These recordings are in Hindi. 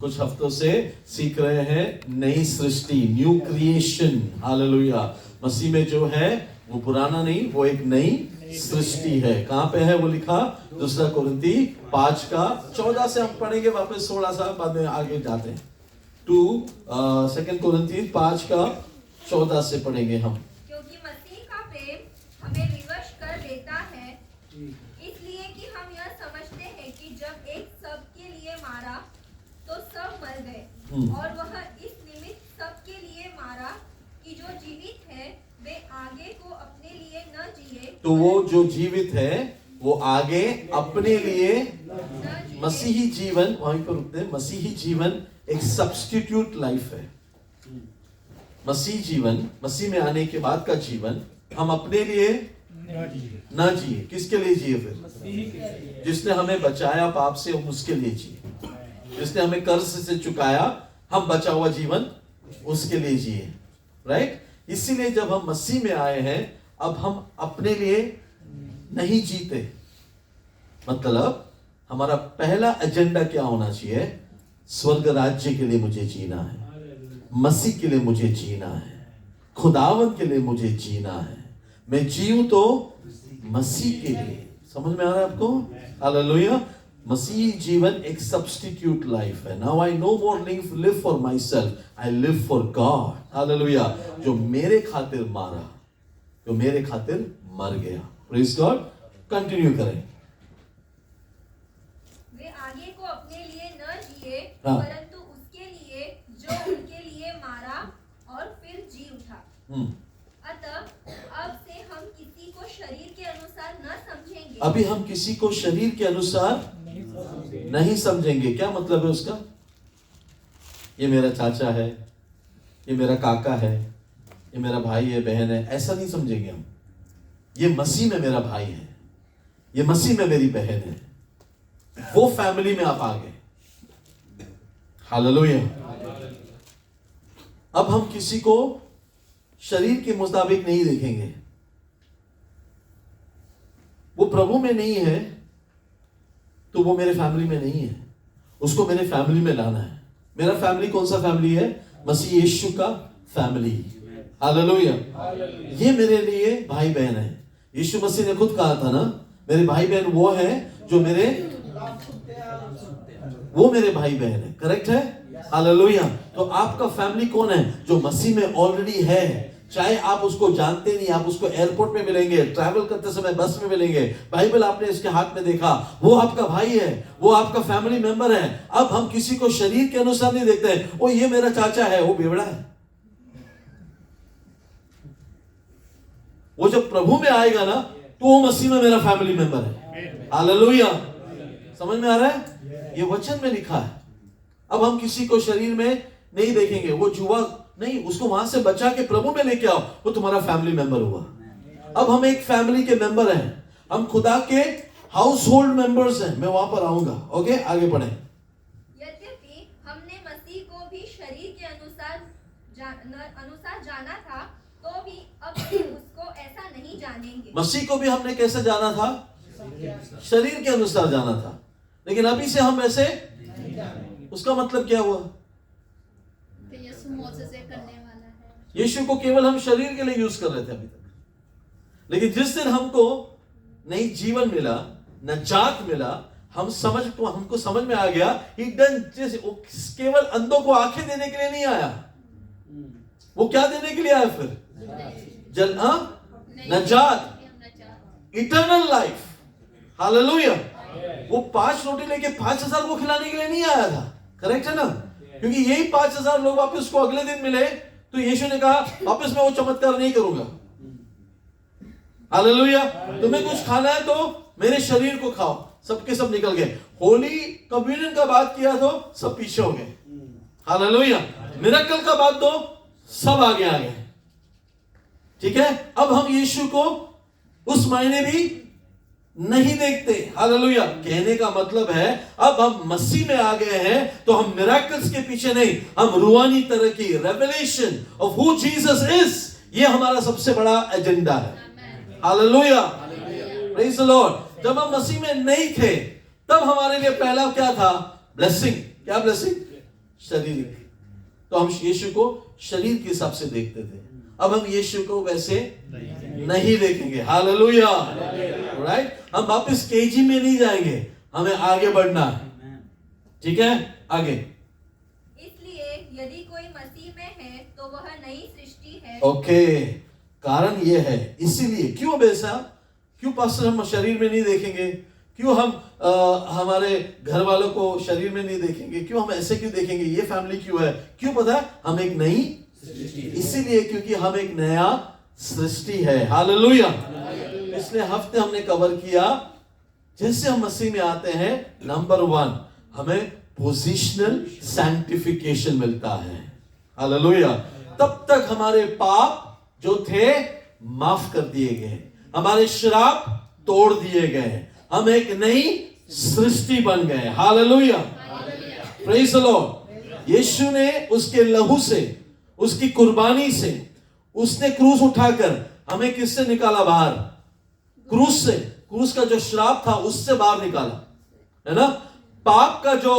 कुछ हफ्तों से सीख रहे हैं नई सृष्टि, न्यू क्रिएशन। हालेलुया। मसीह में जो है वो पुराना नहीं, वो एक नई सृष्टि है। कहां पे है वो लिखा? 2 कुरिन्थी 5:14 से हम पढ़ेंगे वापस, थोड़ा सा बाद में आगे जाते हैं। 2 कुरिन्थी 5:14 से पढ़ेंगे हम। क्योंकि मसीह का प्रेम हमें विवश कर देता है, इसलिए कि हम यह समझते हैं कि जब एक सब के लिए मारा तो सब मर गए, और वह इस निमित्त सब के लिए मारा कि जो जीवित है वे आगे को अपने लिए न जिए। तो वो जो जीवित है वो आगे अपने लिए मसीही जीवन, वहीं पर रुकते हैं। मसीही जीवन एक सब्स्टिट्यूट लाइफ है। मसीह जीवन, मसीह में आने के बाद का जीवन हम अपने लिए ना जिए। किसके लिए जिए? फिर जिसने हमें बचाया पाप से, हम उसके लिए जिए। जिसने हमें कर्ज से चुकाया, हम बचा हुआ जीवन उसके लिए जिए। राइट? इसीलिए जब हम मसीह में आए हैं, अब हम अपने लिए नहीं जीते। मतलब हमारा पहला एजेंडा क्या होना चाहिए? स्वर्ग राज्य के लिए मुझे जीना है, मसीह के लिए मुझे जीना है, खुदावन के लिए मुझे जीना है। मैं जीऊं तो मसीह के लिए। समझ में आ रहा है आपको? हालेलुया। मसीह जीवन एक सब्स्टिट्यूट लाइफ है। Now I know more live for my self, I live for God. Hallelujah. जो मेरे खातिर मारा, जो मेरे खातिर मर गया। Praise God. कंटिन्यू करें। वे आगे को अपने लिए न जिए, हाँ। परंतु उसके लिए जो उनके लिए मारा और फिर जी उठा। अतः अब से हम किसी को शरीर के अनुसार न समझेंगे। अभी हम किसी को शरीर के अनुसार नहीं समझेंगे। क्या मतलब है उसका? ये मेरा चाचा है, ये मेरा काका है, ये मेरा भाई है, बहन है, ऐसा नहीं समझेंगे हम। ये मसीह में मेरा भाई है, ये मसीह में मेरी बहन है। वो फैमिली में आप आ गए। हालेलुया। अब हम किसी को शरीर के मुताबिक नहीं देखेंगे। वो प्रभु में नहीं है तो वो मेरे फैमिली में नहीं है। उसको मेरे फैमिली में लाना है। मेरा फैमिली कौन सा फैमिली है? मसीह यीशु का फैमिली। हालेलुया। ये मेरे लिए भाई बहन है। यीशु मसीह ने खुद कहा था ना, मेरे भाई बहन वो है जो वो मेरे भाई बहन है। करेक्ट है? हालेलुया। तो आपका फैमिली कौन है? जो मसीह में ऑलरेडी है। चाहे आप उसको जानते नहीं, आप उसको एयरपोर्ट में मिलेंगे, ट्रैवल करते समय बस में मिलेंगे, बाइबल आपने इसके हाथ में देखा, वो आपका भाई है, वो आपका फैमिली मेंबर है। अब हम किसी को शरीर के अनुसार नहीं देखते हैं, ओ ये मेरा चाचा है, वो बेवड़ा है। वो जब प्रभु में आएगा ना, तो वो मसीह में मेरा फैमिली मेंबर है। हालेलुया। समझ में आ रहा है? ये वचन में लिखा है। अब हम किसी को शरीर में नहीं देखेंगे। वो जुआ नहीं, उसको वहां से बचा के प्रभु में लेके आओ, वो तुम्हारा फैमिली मेंबर हुआ। अब हम एक फैमिली के मेंबर हैं। हम खुदा के हाउस होल्ड मेंबर्स हैं। मैं वहां पर आऊंगा। ओके, आगे बढ़े। यद्यपि हमने मसीह को भी शरीर के अनुसार जाना था, तो भी अब से उसको ऐसा नहीं जानेंगे। मसीह को भी हमने कैसे जाना था? शरीर के अनुसार जाना था। लेकिन अभी से हम ऐसे, उसका मतलब क्या हुआ? यीशु को केवल हम शरीर के लिए यूज कर रहे थे अभी तक। लेकिन जिस दिन हमको नई जीवन मिला, नजात मिला, हमको समझ में आ गया, केवल अंधों को आंखें देने के लिए नहीं आया। वो क्या देने के लिए आया फिर? नजात, इटर्नल लाइफ। हालेलुया। वो 5 रोटी लेके 5,000 को खिलाने के लिए नहीं आया था। करेक्ट है ना? क्योंकि यही 5,000 लोग वापस उसको अगले दिन मिले, तो यीशु ने कहा वापस मैं वो चमत्कार नहीं करूंगा। हालेलुया। तुम्हें कुछ खाना है तो मेरे शरीर को खाओ। सबके सब निकल गए। होली कम्युनियन का बात किया तो सब पीछे हो गए। हालेलुया। मिरेकल का बात तो सब आगे आ गए। ठीक है? अब हम यीशु को उस मायने भी नहीं देखते। हालेलुया। कहने का मतलब है अब हम मसीह में आ गए हैं तो हम मिरेकल्स के पीछे नहीं, हम रूहानी तरह की revelation of who Jesus is, ये हमारा सबसे बड़ा एजेंडा है। हालेलुया। Praise the Lord. जब हम मसीह में नहीं थे, तब हमारे लिए पहला क्या था? ब्लेसिंग। क्या ब्लेसिंग? शारीरिक, तो हम यीशु को शरीर के हिसाब से देखते थे। अब हम यीशु को वैसे नहीं देखेंगे। Hallelujah, right. हम वापस केजी में नहीं जाएंगे, हमें आगे बढ़ना है। ठीक है, आगे। इसलिए यदि कोई मसीह में है तो वह नई सृष्टि है। ओके, कारण ये है, इसीलिए क्यों वैसा, क्यों पास्टर हम शरीर में नहीं देखेंगे, क्यों हम हमारे घर वालों को शरीर में नहीं देखेंगे, क्यों हम ऐसे क्यों देखेंगे, ये फैमिली क्यों है, क्यों पता है, हम एक नई, इसीलिए क्योंकि हम एक नया सृष्टि है। हालेलुया। पिछले हफ्ते हमने कवर किया, जैसे हम मसीह में आते हैं, नंबर 1 हमें पोजिशनल सैंक्टिफिकेशन मिलता है। हालेलुया। तब तक हमारे पाप जो थे माफ कर दिए गए, हमारे श्राप तोड़ दिए गए, हम एक नई सृष्टि बन गए। Hallelujah, praise the lord. यीशु ने उसके लहू से, उसकी कुर्बानी से, उसने क्रूस उठाकर हमें किससे निकाला बाहर, क्रूस से, क्रूस का जो श्राप था उससे बाहर निकाला, है ना। पाप का जो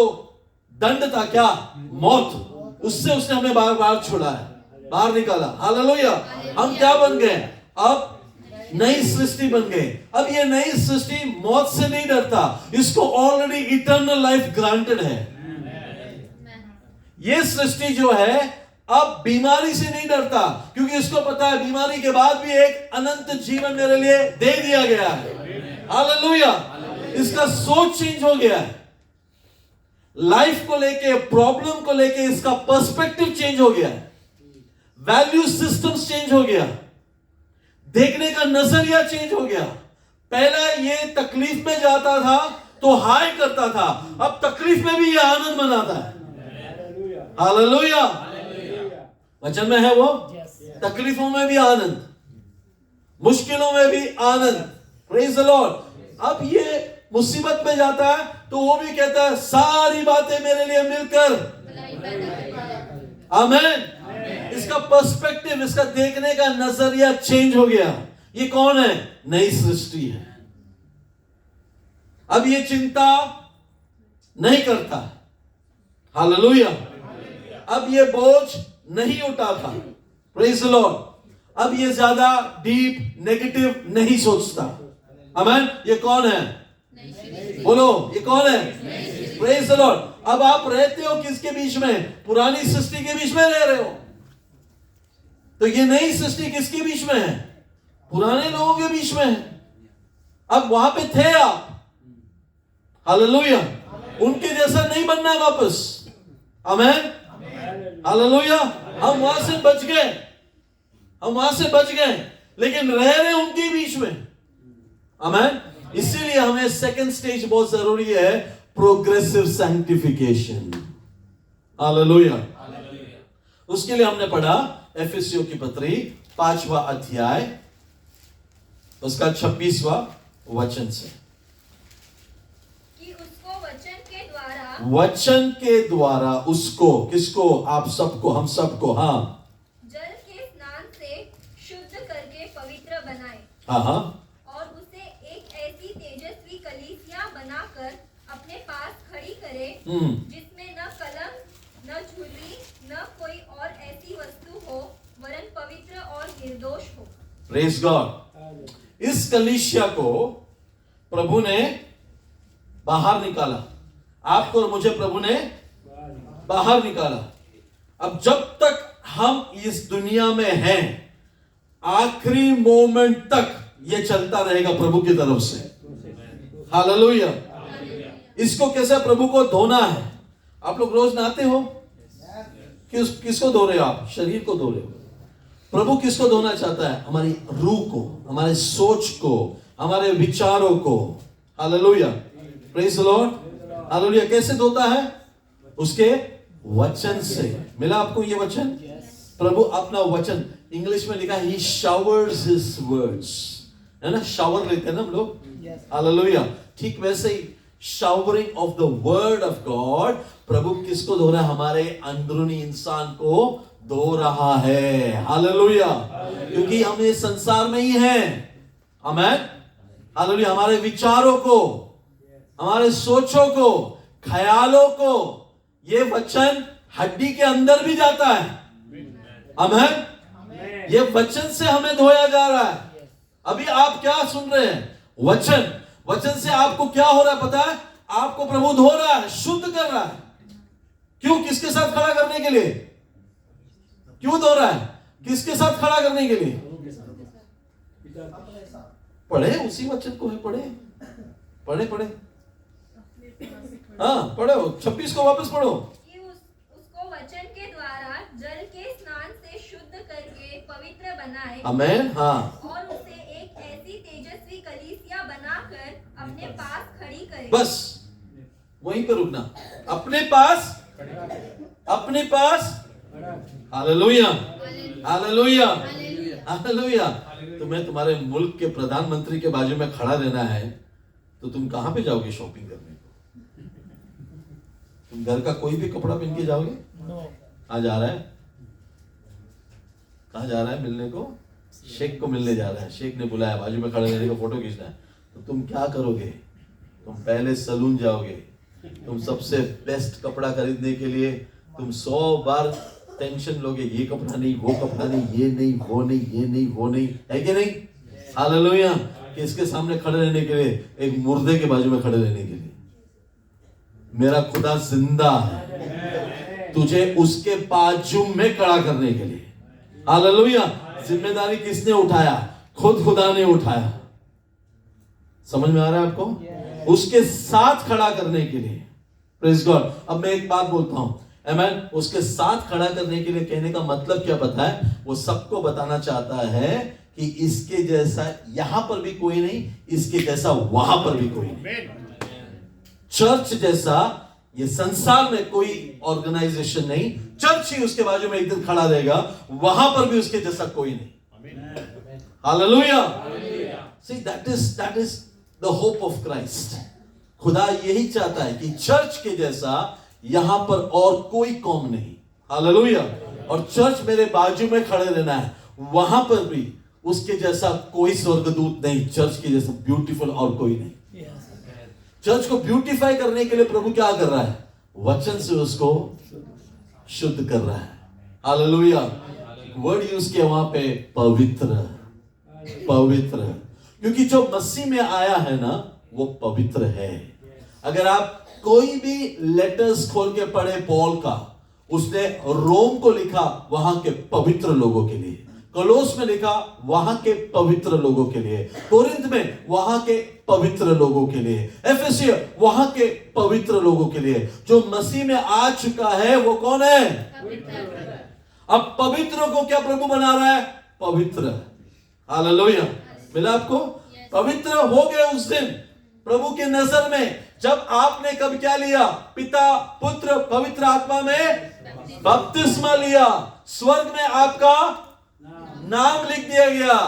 दंड था क्या, मौत, उससे उसने हमें बाहर बाहर छुड़ाया, बाहर निकाला। हालेलुया। हम क्या बन गए, अब नई सृष्टि बन गए। अब ये नई सृष्टि मौत से नहीं डरता, इसको ऑलरेडी इटर्नल लाइफ ग्रांटेड है। ये सृष्टि जो है अब बीमारी से नहीं डरता, क्योंकि इसको पता है बीमारी के बाद भी एक अनंत जीवन मेरे लिए दे दिया गया है। हालेलुया। इसका सोच चेंज हो गया है, लाइफ को लेके, प्रॉब्लम को लेके इसका पर्सपेक्टिव चेंज हो गया है, वैल्यू सिस्टम्स चेंज हो गया, देखने का नजरिया चेंज हो गया। पहले ये तकलीफ में जाता था तो हाय करता था, अब तकलीफ में भी ये आनंद मनाता है। हालेलुया। वचन में है वो, तकलीफों में भी आनंद, मुश्किलों में भी आनंद। Praise the Lord. अब ये मुसीबत में जाता है तो वो भी कहता है सारी बातें मेरे लिए मिलकर, आमीन। इसका पर्सपेक्टिव, इसका देखने का नजरिया चेंज हो गया। ये कौन है, नई सृष्टि है। अब ये चिंता नहीं करता। हालेलुया। अब ये बोझ नहीं उठाता। Praise the Lord. अब ये ज्यादा डीप नेगेटिव नहीं सोचता। आमीन। ये कौन है, बोलो, ये कौन है, प्रेज द लॉर्ड। अब आप रहते हो किसके बीच में, पुरानी सृष्टि के बीच में रह रहे हो, तो ये नई सृष्टि किसके बीच में है, पुराने लोगों के बीच में है। अब वहां पे थे आप, हालेलुया। उनके जैसा नहीं बनना है वापस, आमीन, हालेलुया। हम वहां से बच गए, हम वहां से बच गए, लेकिन रह रहे उनके बीच में, आमीन। इसीलिए हमें सेकंड स्टेज बहुत जरूरी है, प्रोग्रेसिव सैंक्टिफिकेशन। हालेलुया। उसके लिए हमने पढ़ा एफेसियों की पत्री 5वां अध्याय, उसका 26वां वचन से, कि उसको वचन के द्वारा, वचन के द्वारा उसको, किसको, आप सबको, हम सबको, हाँ, जल के स्नान से शुद्ध करके पवित्र बनाए। हाँ हाँ, और उसे एक ऐसी तेजस्वी कलीसिया बनाकर अपने पास खड़ी करे, जिसमें न कलंक, न झुर्री, न कोई और ऐसी वस्तु हो, वरन पवित्र और निर्दोष हो। Praise God. इस कलीसिया को प्रभु ने बाहर निकाला, आपको और मुझे प्रभु ने बाहर निकाला। अब जब तक हम इस दुनिया में हैं, आखिरी मोमेंट तक ये चलता रहेगा प्रभु की तरफ से। हालेलुया। इसको कैसे प्रभु को धोना है, आप लोग रोज नहाते हो, किसको धो रहे हो आप, शरीर को धो रहे हो। प्रभु किसको धोना चाहता है, हमारी रूह को, हमारे सोच को, हमारे विचारों को। Hallelujah, praise the Lord. Hallelujah. कैसे धोता है, उसके वचन से। मिला आपको ये वचन, प्रभु अपना वचन, इंग्लिश में लिखा ही शावर्स हिज वर्ड्स, है ना, शावर लेते हैं ना हम लोग, हालेलुया। ठीक वैसे ही showering of the word of God, प्रभु किसको धो रहा है, हमारे अंदरूनी इंसान को धो रहा है। हालेलुया। क्योंकि हम इस संसार में ही हैं, आमीन, हालेलुया। हमारे विचारों को, हमारे सोचों को, ख्यालों को ये वचन हड्डी के अंदर भी जाता है। आमीन। ये वचन से हमें धोया जा रहा है। अभी आप क्या सुन रहे हैं? वचन। वचन से आपको क्या हो रहा है पता है? आपको प्रभु धो रहा है, शुद्ध कर रहा है। क्यों? किसके साथ खड़ा करने के लिए? क्यों धो रहा है? किसके साथ खड़ा करने के लिए? पढ़े उसी वचन को है, पढ़े हाँ पढ़ो 26 को वापस पढ़ो। कि उसको वचन के द्वारा जल के स्नान से शुद्ध करके पवित्र बनाए। आमीन। हाँ, और उसे एक ऐसी तेजस्वी कलीसिया बनाकर अपने पास खड़ी करे। बस वहीं पर रुकना। अपने पास हालेलुया, हालेलुया, हालेलुया। तुम्हें तुम्हारे मुल्क के प्रधानमंत्री के बाजू में खड़ा रहना है तो तुम कहां पे जाओगे शॉपिंग करने को? तुम घर का कोई भी कपड़ा पहन के जाओगे? कहां जा रहा है? कहां जा रहा है मिलने को? शेख को मिलने जा रहा है। शेख ने बुलाया, बाजू में खड़े रहने को, फोटो खींचना है। तो तुम क्या करोगे? तुम पहले सलून जाओगे। तुम सबसे बेस्ट कपड़ा खरीदने के लिए तुम 100 बार टेंशन लोगे। ये कपड़ा नहीं, वो कपड़ा नहीं, ये नहीं, वो नहीं, ये नहीं, वो नहीं, है कि नहीं? हालेलुया। किसके सामने खड़े रहने के लिए? एक मुर्दे के बाजू में खड़े रहने के लिए। मेरा खुदा जिंदा है, तुझे उसके बाजू में खड़ा करने के लिए। हालेलुया। जिम्मेदारी किसने उठाया? खुद खुदा ने उठाया। समझ में आ रहा है आपको? उसके साथ खड़ा करने के लिए। Praise God. अब मैं एक बात बोलता हूं, आमीन। उसके साथ खड़ा करने के लिए कहने का मतलब क्या पता है? वो सबको बताना चाहता है कि इसके जैसा यहां पर भी कोई नहीं, इसके जैसा वहां पर भी कोई नहीं। चर्च जैसा ये संसार में कोई ऑर्गेनाइजेशन नहीं। चर्च ही उसके बाजू में एक दिन खड़ा रहेगा, वहां पर भी उसके जैसा कोई नहीं। Hallelujah. See that is the hope of Christ. खुदा यही चाहता है कि चर्च के जैसा यहां पर और कोई कौम नहीं। हालेलुया। और चर्च मेरे बाजू में खड़े रहना है, वहां पर भी उसके जैसा कोई स्वर्गदूत नहीं, चर्च के जैसा ब्यूटीफुल और कोई नहीं। चर्च को ब्यूटीफाई करने के लिए प्रभु क्या कर रहा है? वचन से उसको शुद्ध कर रहा है। हालेलुया। वर्ड यूज किया वहां पे, पवित्र। क्योंकि जो मसीह में आया है ना, वो पवित्र है। अगर आप कोई भी लेटर्स खोल के पढ़े पॉल का, उसने रोम को लिखा वहां के पवित्र लोगों के लिए, कोलोस में लिखा वहां के पवित्र लोगों के लिए, कोरिंथ में वहां के पवित्र लोगों के लिए, एफेसिया वहां के पवित्र लोगों के लिए। जो मसीह में आ चुका है वो कौन है? अब पवित्र को क्या प्रभु बना रहा है? पवित्र। हालेलुया। मिला आपको? पवित्र हो गए उस दिन प्रभु के नजर में, जब आपने कब क्या लिया? पिता, पुत्र, पवित्र आत्मा में बपतिस्मा लिया। स्वर्ग में आपका नाम लिख दिया गया,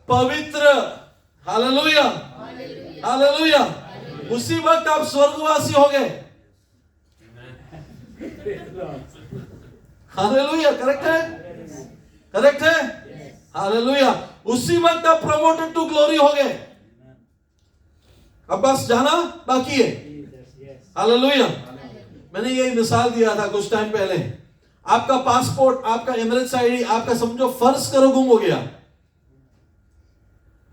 पवित्र। Hallelujah, hallelujah. उसी वक्त आप स्वर्गवासी हो गए। हालेलुया। करेक्ट है? करेक्ट है? हालेलुया। उसी वक्त आप प्रमोटेड टू ग्लोरी हो गए। अब बस जाना बाकी है। हालेलुया। मैंने ये मिसाल दिया था कुछ टाइम पहले। आपका पासपोर्ट, आपका एमिरेट्स आईडी, आपका समझो फर्ज करो गुम हो गया।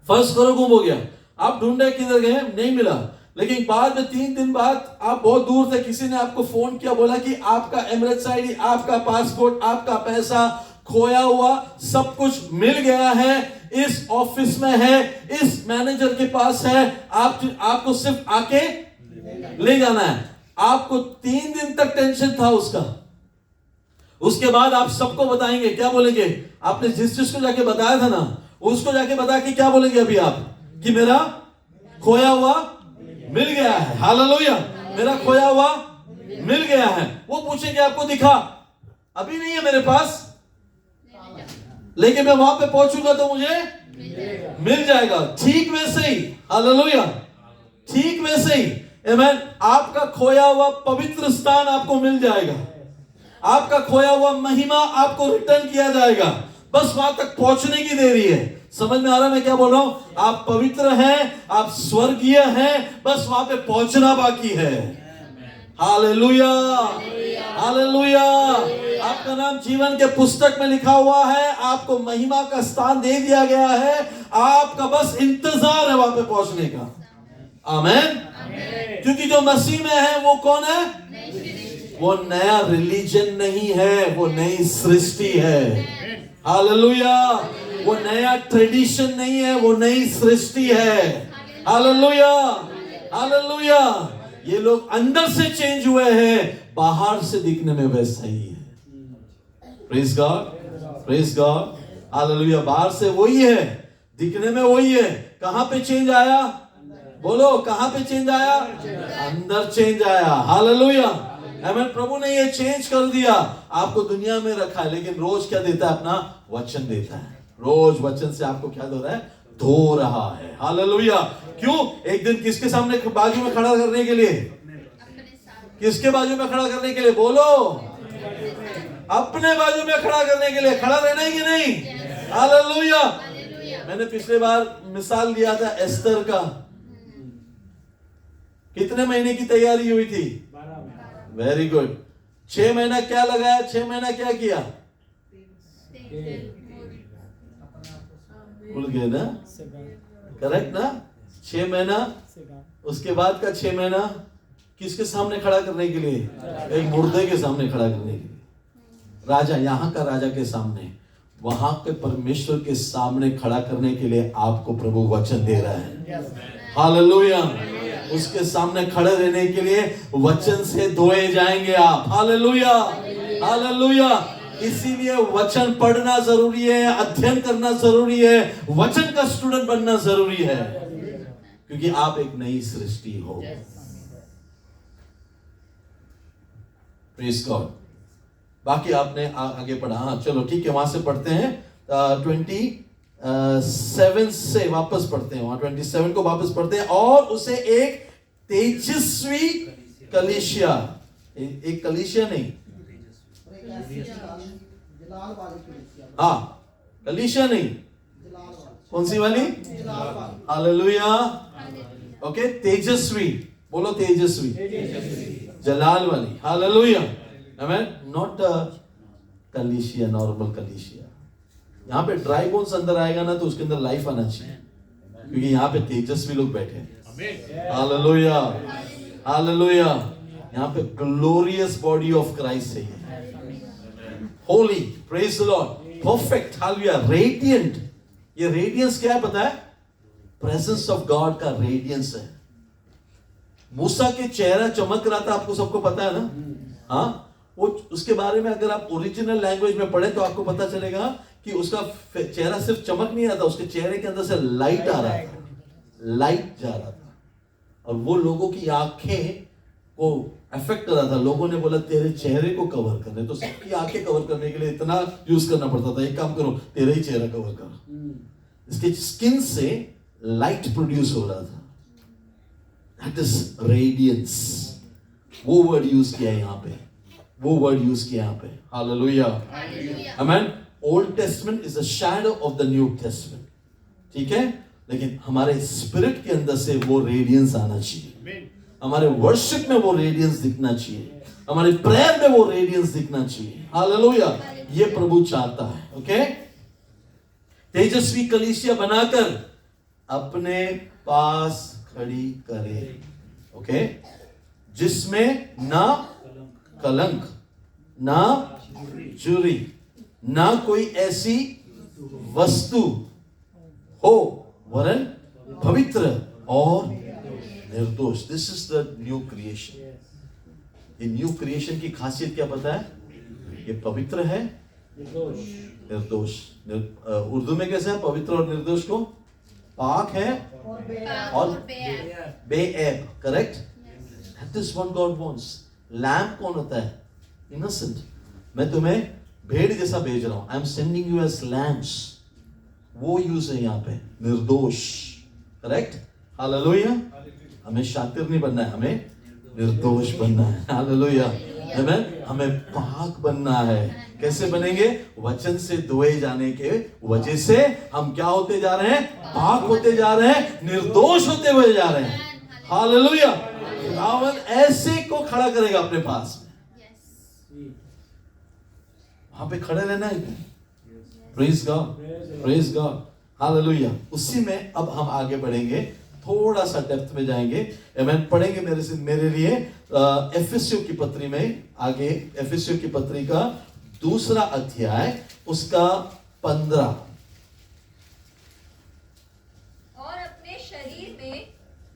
फर्ज करो गुम हो गया। आप ढूंढे किधर गए, नहीं मिला। लेकिन बाद में 3 दिन बाद आप बहुत दूर थे, किसी ने आपको फोन किया, बोला कि आपका एमिरेट्स आईडी, आपका पासपोर्ट, आपका पैसा खोया हुआ सब कुछ मिल गया है, इस ऑफिस में है, इस मैनेजर के पास है, आपको सिर्फ आके ले जाना है। आपको 3 दिन तक टेंशन था उसका। उसके बाद आप सबको बताएंगे, क्या बोलेंगे? आपने जिस चीज को जाके बताया था ना, उसको जाके बता के क्या बोलेंगे अभी आप? कि मेरा खोया हुआ मिल गया है। हालेलुया। मेरा खोया हुआ मिल गया है। वो पूछेंगे आपको दिखा, अभी नहीं है मेरे पास, लेकिन मैं वहां पे पहुंचूंगा तो मुझे मिल जाएगा। ठीक वैसे ही, हालेलुया, ठीक वैसे ही, आमीन। आपका खोया हुआ पवित्र स्थान आपको मिल जाएगा। आपका खोया हुआ महिमा आपको रिटर्न किया जाएगा। बस वहां तक पहुंचने की देरी है। समझ में आ रहा है मैं क्या बोल रहा हूं? आप पवित्र हैं, आप स्वर्गीय हैं, बस वहां पे पहुंचना बाकी है। Hallelujah, hallelujah. आपका नाम जीवन के पुस्तक में लिखा हुआ है, आपको महिमा का स्थान दे दिया गया है, आपका बस इंतजार है वहां पे पहुंचने का। आमेन। क्योंकि जो मसीह में है वो कौन है? वो नया रिलीजन नहीं है, वो नई सृष्टि है। हालेलुया। वो नया ट्रेडिशन नहीं है, वो नई सृष्टि है। Hallelujah, hallelujah. ये लोग अंदर से चेंज हुए हैं, बाहर से दिखने में वैसा ही है। Praise God, praise God, hallelujah. बाहर से वही है, दिखने में वही है। कहां पे चेंज आया? बोलो, कहां पे चेंज आया? अंदर चेंज आया। हालेलुया, आमीन। प्रभु ने ये चेंज कर दिया। आपको दुनिया में रखा है, लेकिन रोज क्या देता है? अपना वचन देता है। रोज वचन से आपको क्या धो रहा है? धो रहा है। हालेलुया। क्यों? एक दिन किसके सामने बाजू में खड़ा करने के लिए? किसके बाजू में खड़ा करने के लिए? बोलो, अपने बाजू में खड़ा करने के लिए। खड़ा रहना है कि नहीं? हालेलुया। मैंने पिछले बार मिसाल दिया था एस्तर का। कितने महीने की तैयारी हुई थी? Very good. 6 महीना क्या लगाया? 6 महीना क्या किया? भूल गए ना? करेक्ट ना? 6 महीना। उसके बाद का 6 महीना किसके सामने खड़ा करने के लिए? एक मुर्दे के सामने खड़ा करने के लिए। राजा, यहाँ का राजा के सामने, वहां के परमेश्वर के सामने खड़ा करने के लिए आपको प्रभु वचन दे रहा है। हालेलुया। उसके सामने खड़े रहने के लिए वचन से धोए जाएंगे आप। Hallelujah, hallelujah. इसीलिए वचन पढ़ना जरूरी है, अध्ययन करना जरूरी है, वचन का स्टूडेंट बनना जरूरी है, क्योंकि आप एक नई सृष्टि हो। Praise God. बाकी आपने आगे पढ़ा। हाँ, चलो ठीक है, वहां से पढ़ते हैं। 27 से वापस पढ़ते हैं। वहां 27 को वापस पढ़ते हैं। और उसे एक तेजस्वी कलीसिया, एक कलीसिया नहीं, हाँ, कलीसिया नहीं, कौन सी वाली? हालेलुया। ओके, तेजस्वी। बोलो, तेजस्वी, जलाल वाली। Hallelujah, amen. नॉट कलीसिया, नॉर्मल कलीसिया। यहाँ पे ड्राई बोन्स अंदर आएगा ना, तो उसके अंदर लाइफ आना चाहिए, क्योंकि यहाँ पे तेजस्वी लोग बैठे हैं। Hallelujah, hallelujah. यहाँ पे ग्लोरियस बॉडी ऑफ क्राइस्ट है। Holi, praise the Lord, perfect, hallelujah, radiant. ये रेडियंस क्या है पता है? प्रेजेंस ऑफ गॉड का रेडियंस है। मूसा के चेहरा चमक रहा था, आपको सबको पता है ना? हाँ, वो उसके बारे में अगर आप ओरिजिनल लैंग्वेज में पढ़े तो आपको पता चलेगा कि उसका चेहरा सिर्फ चमक नहीं रहा था, उसके चेहरे के अंदर से लाइट आ रहा था, लाइट जा रहा था, और वो लोगों की आंखें को अफेक्ट कर रहा था। लोगों ने बोला तेरे चेहरे को कवर करने, तो सबकी आंखें कवर करने के लिए इतना यूज करना पड़ता था। एक काम करो, तेरा ही चेहरा कवर करो। इसके स्किन से लाइट प्रोड्यूस हो रहा था। That is radiance. वो वर्ड यूज किया है यहाँ पे, वो वर्ड यूज किया यहाँ पे। Hallelujah, amen. Old testament is a shadow of the new testament, ठीक है, लेकिन हमारे स्पिरिट के अंदर से वो रेडियंस आना चाहिए, हमारे वर्शिप में वो रेडियंस दिखना चाहिए, हमारे प्रेयर में वो रेडियंस दिखना चाहिए। हालेलुया, ये प्रभु चाहता है। ओके, तेजस्वी कलीसिया बनाकर अपने पास खड़ी करे। ओके, जिसमें ना कलंक, ना चोरी, ना कोई ऐसी वस्तु हो, वरन पवित्र और निर्दोष। This is the new creation. ये न्यू क्रिएशन की खासियत क्या पता है? ये पवित्र है, निर्दोष। उर्दू में कैसे है पवित्र और निर्दोष को? पाक है और बेऐब। Correct, that is what God wants. Lamp कौन होता है? इनोसेंट। मैं तुम्हें भेड़ जैसा भेज रहा हूं, I am sending you as lamps. वो यूज है यहाँ पे, निर्दोष। Correct, hallelujah. हमें शातिर नहीं बनना है, हमें निर्दोष बनना है। Hallelujah, amen. हमें पाक बनना है। कैसे बनेंगे? वचन से धोए जाने के वजह से हम क्या होते जा रहे हैं? पाक होते जा रहे हैं, निर्दोष होते हुए जा रहे हैं। हालेलुया, रावण ऐसे को खड़ा करेगा अपने पास में, वहां पे खड़े रहना है। Praise God, praise God, hallelujah. उसी में अब हम आगे बढ़ेंगे, थोड़ा सा डेप्थ में जाएंगे। आमेन। पढ़ेंगे मेरे लिए एफेसियों की पत्री में आगे, एफेसियों की पत्री का 2 अध्याय उसका 15। और अपने शरीर में